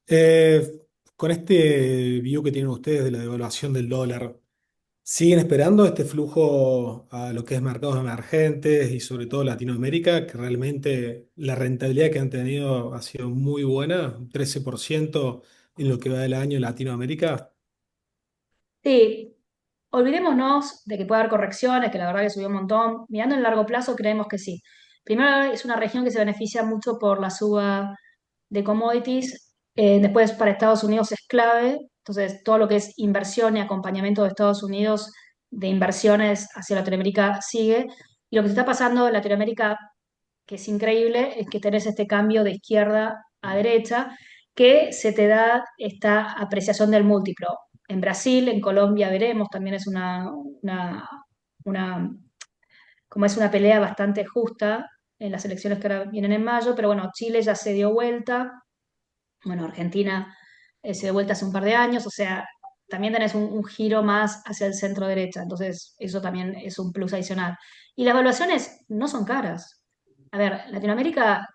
Eh, con este view que tienen ustedes de la devaluación del dólar, ¿siguen esperando este flujo a lo que es mercados emergentes y sobre todo Latinoamérica, que realmente la rentabilidad que han tenido ha sido muy buena, un 13% en lo que va del año en Latinoamérica? Sí, olvidémonos de que puede haber correcciones, que la verdad que subió un montón. Mirando en largo plazo, creemos que sí. Primero, es una región que se beneficia mucho por la suba de commodities. Después, para Estados Unidos es clave. Entonces, todo lo que es inversión y acompañamiento de Estados Unidos de inversiones hacia Latinoamérica sigue. Y lo que se está pasando en Latinoamérica, que es increíble, es que tenés este cambio de izquierda a derecha, que se te da esta apreciación del múltiplo. En Brasil, en Colombia veremos, también es una, como es una pelea bastante justa en las elecciones que ahora vienen en mayo, pero bueno, Chile ya se dio vuelta, bueno, Argentina se dio vuelta hace un par de años, o sea, también tenés un giro más hacia el centro derecha, entonces eso también es un plus adicional. Y las evaluaciones no son caras. A ver, Latinoamérica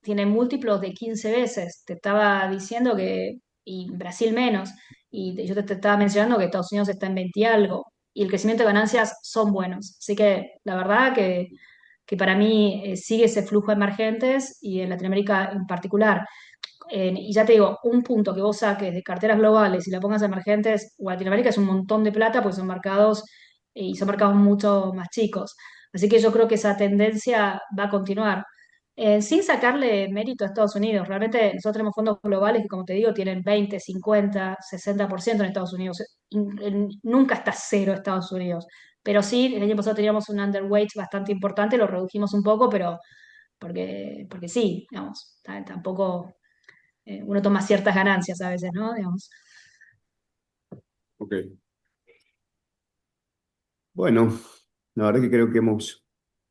tiene múltiplos de 15 veces, te estaba diciendo que, y Brasil menos, y yo te estaba mencionando que Estados Unidos está en 20 y algo, y el crecimiento de ganancias son buenos. Así que la verdad que para mí sigue ese flujo de emergentes y en Latinoamérica en particular. Y ya te digo, un punto que vos saques de carteras globales y la pongas a emergentes o a Latinoamérica es un montón de plata, porque son mercados y son mercados mucho más chicos. Así que yo creo que esa tendencia va a continuar. Sin sacarle mérito a Estados Unidos. Realmente nosotros tenemos fondos globales que, como te digo, tienen 20, 50, 60% en Estados Unidos. Nunca está cero Estados Unidos. Pero sí, el año pasado teníamos un underweight bastante importante, lo redujimos un poco, pero porque sí, digamos, tampoco uno toma ciertas ganancias a veces, ¿no? Digamos. Ok. Bueno, la verdad que creo que hemos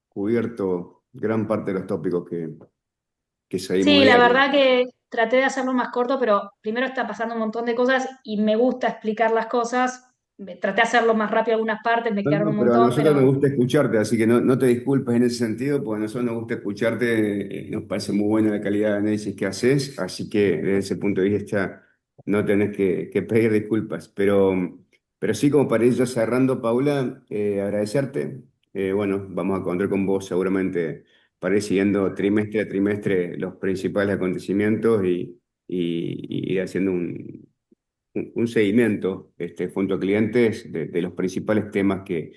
cubierto gran parte de los tópicos que seguimos Sí, la diario. verdad que traté de hacerlo más corto, pero primero está pasando un montón de cosas y me gusta explicar las cosas. Traté de hacerlo más rápido algunas partes, me No, quedaron un no, pero a montón, nosotros nos pero gusta escucharte, así que no te disculpes en ese sentido, porque a nosotros nos gusta escucharte, nos parece muy buena la calidad de análisis que haces, así que desde ese punto de vista no tenés que pedir disculpas. Pero sí, como para ir ya cerrando, Paula, agradecerte. Bueno, vamos a contar con vos seguramente para ir siguiendo trimestre a trimestre los principales acontecimientos y ir haciendo un seguimiento junto a clientes de los principales temas que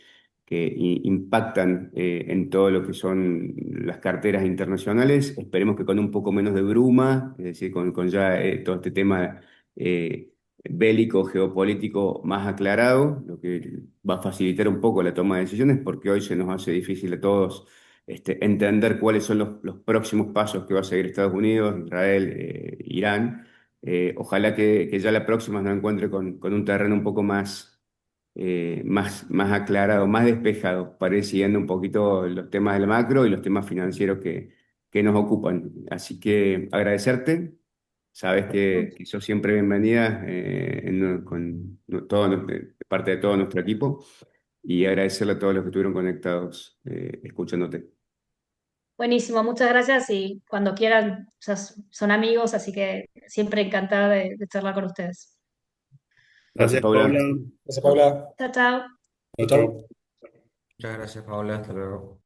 impactan en todo lo que son las carteras internacionales. Esperemos que con un poco menos de bruma, es decir, con ya todo este tema eh, bélico, geopolítico más aclarado, lo que va a facilitar un poco la toma de decisiones, porque hoy se nos hace difícil a todos entender cuáles son los próximos pasos que va a seguir Estados Unidos, Israel, Irán. Ojalá que ya la próxima nos encuentre con un terreno un poco más aclarado, más despejado, para ir siguiendo un poquito los temas del macro y los temas financieros que nos ocupan. Así que agradecerte, sabes que sos siempre bienvenida de parte de todo nuestro equipo y agradecerle a todos los que estuvieron conectados escuchándote. Buenísimo, muchas gracias y cuando quieran, ya son amigos, así que siempre encantada de charlar con ustedes. Gracias, Gracias, Paula. Paula. Gracias, Paula. Chao, chao. Chau, Chau, chau. chau. Muchas gracias, Paula. Hasta luego.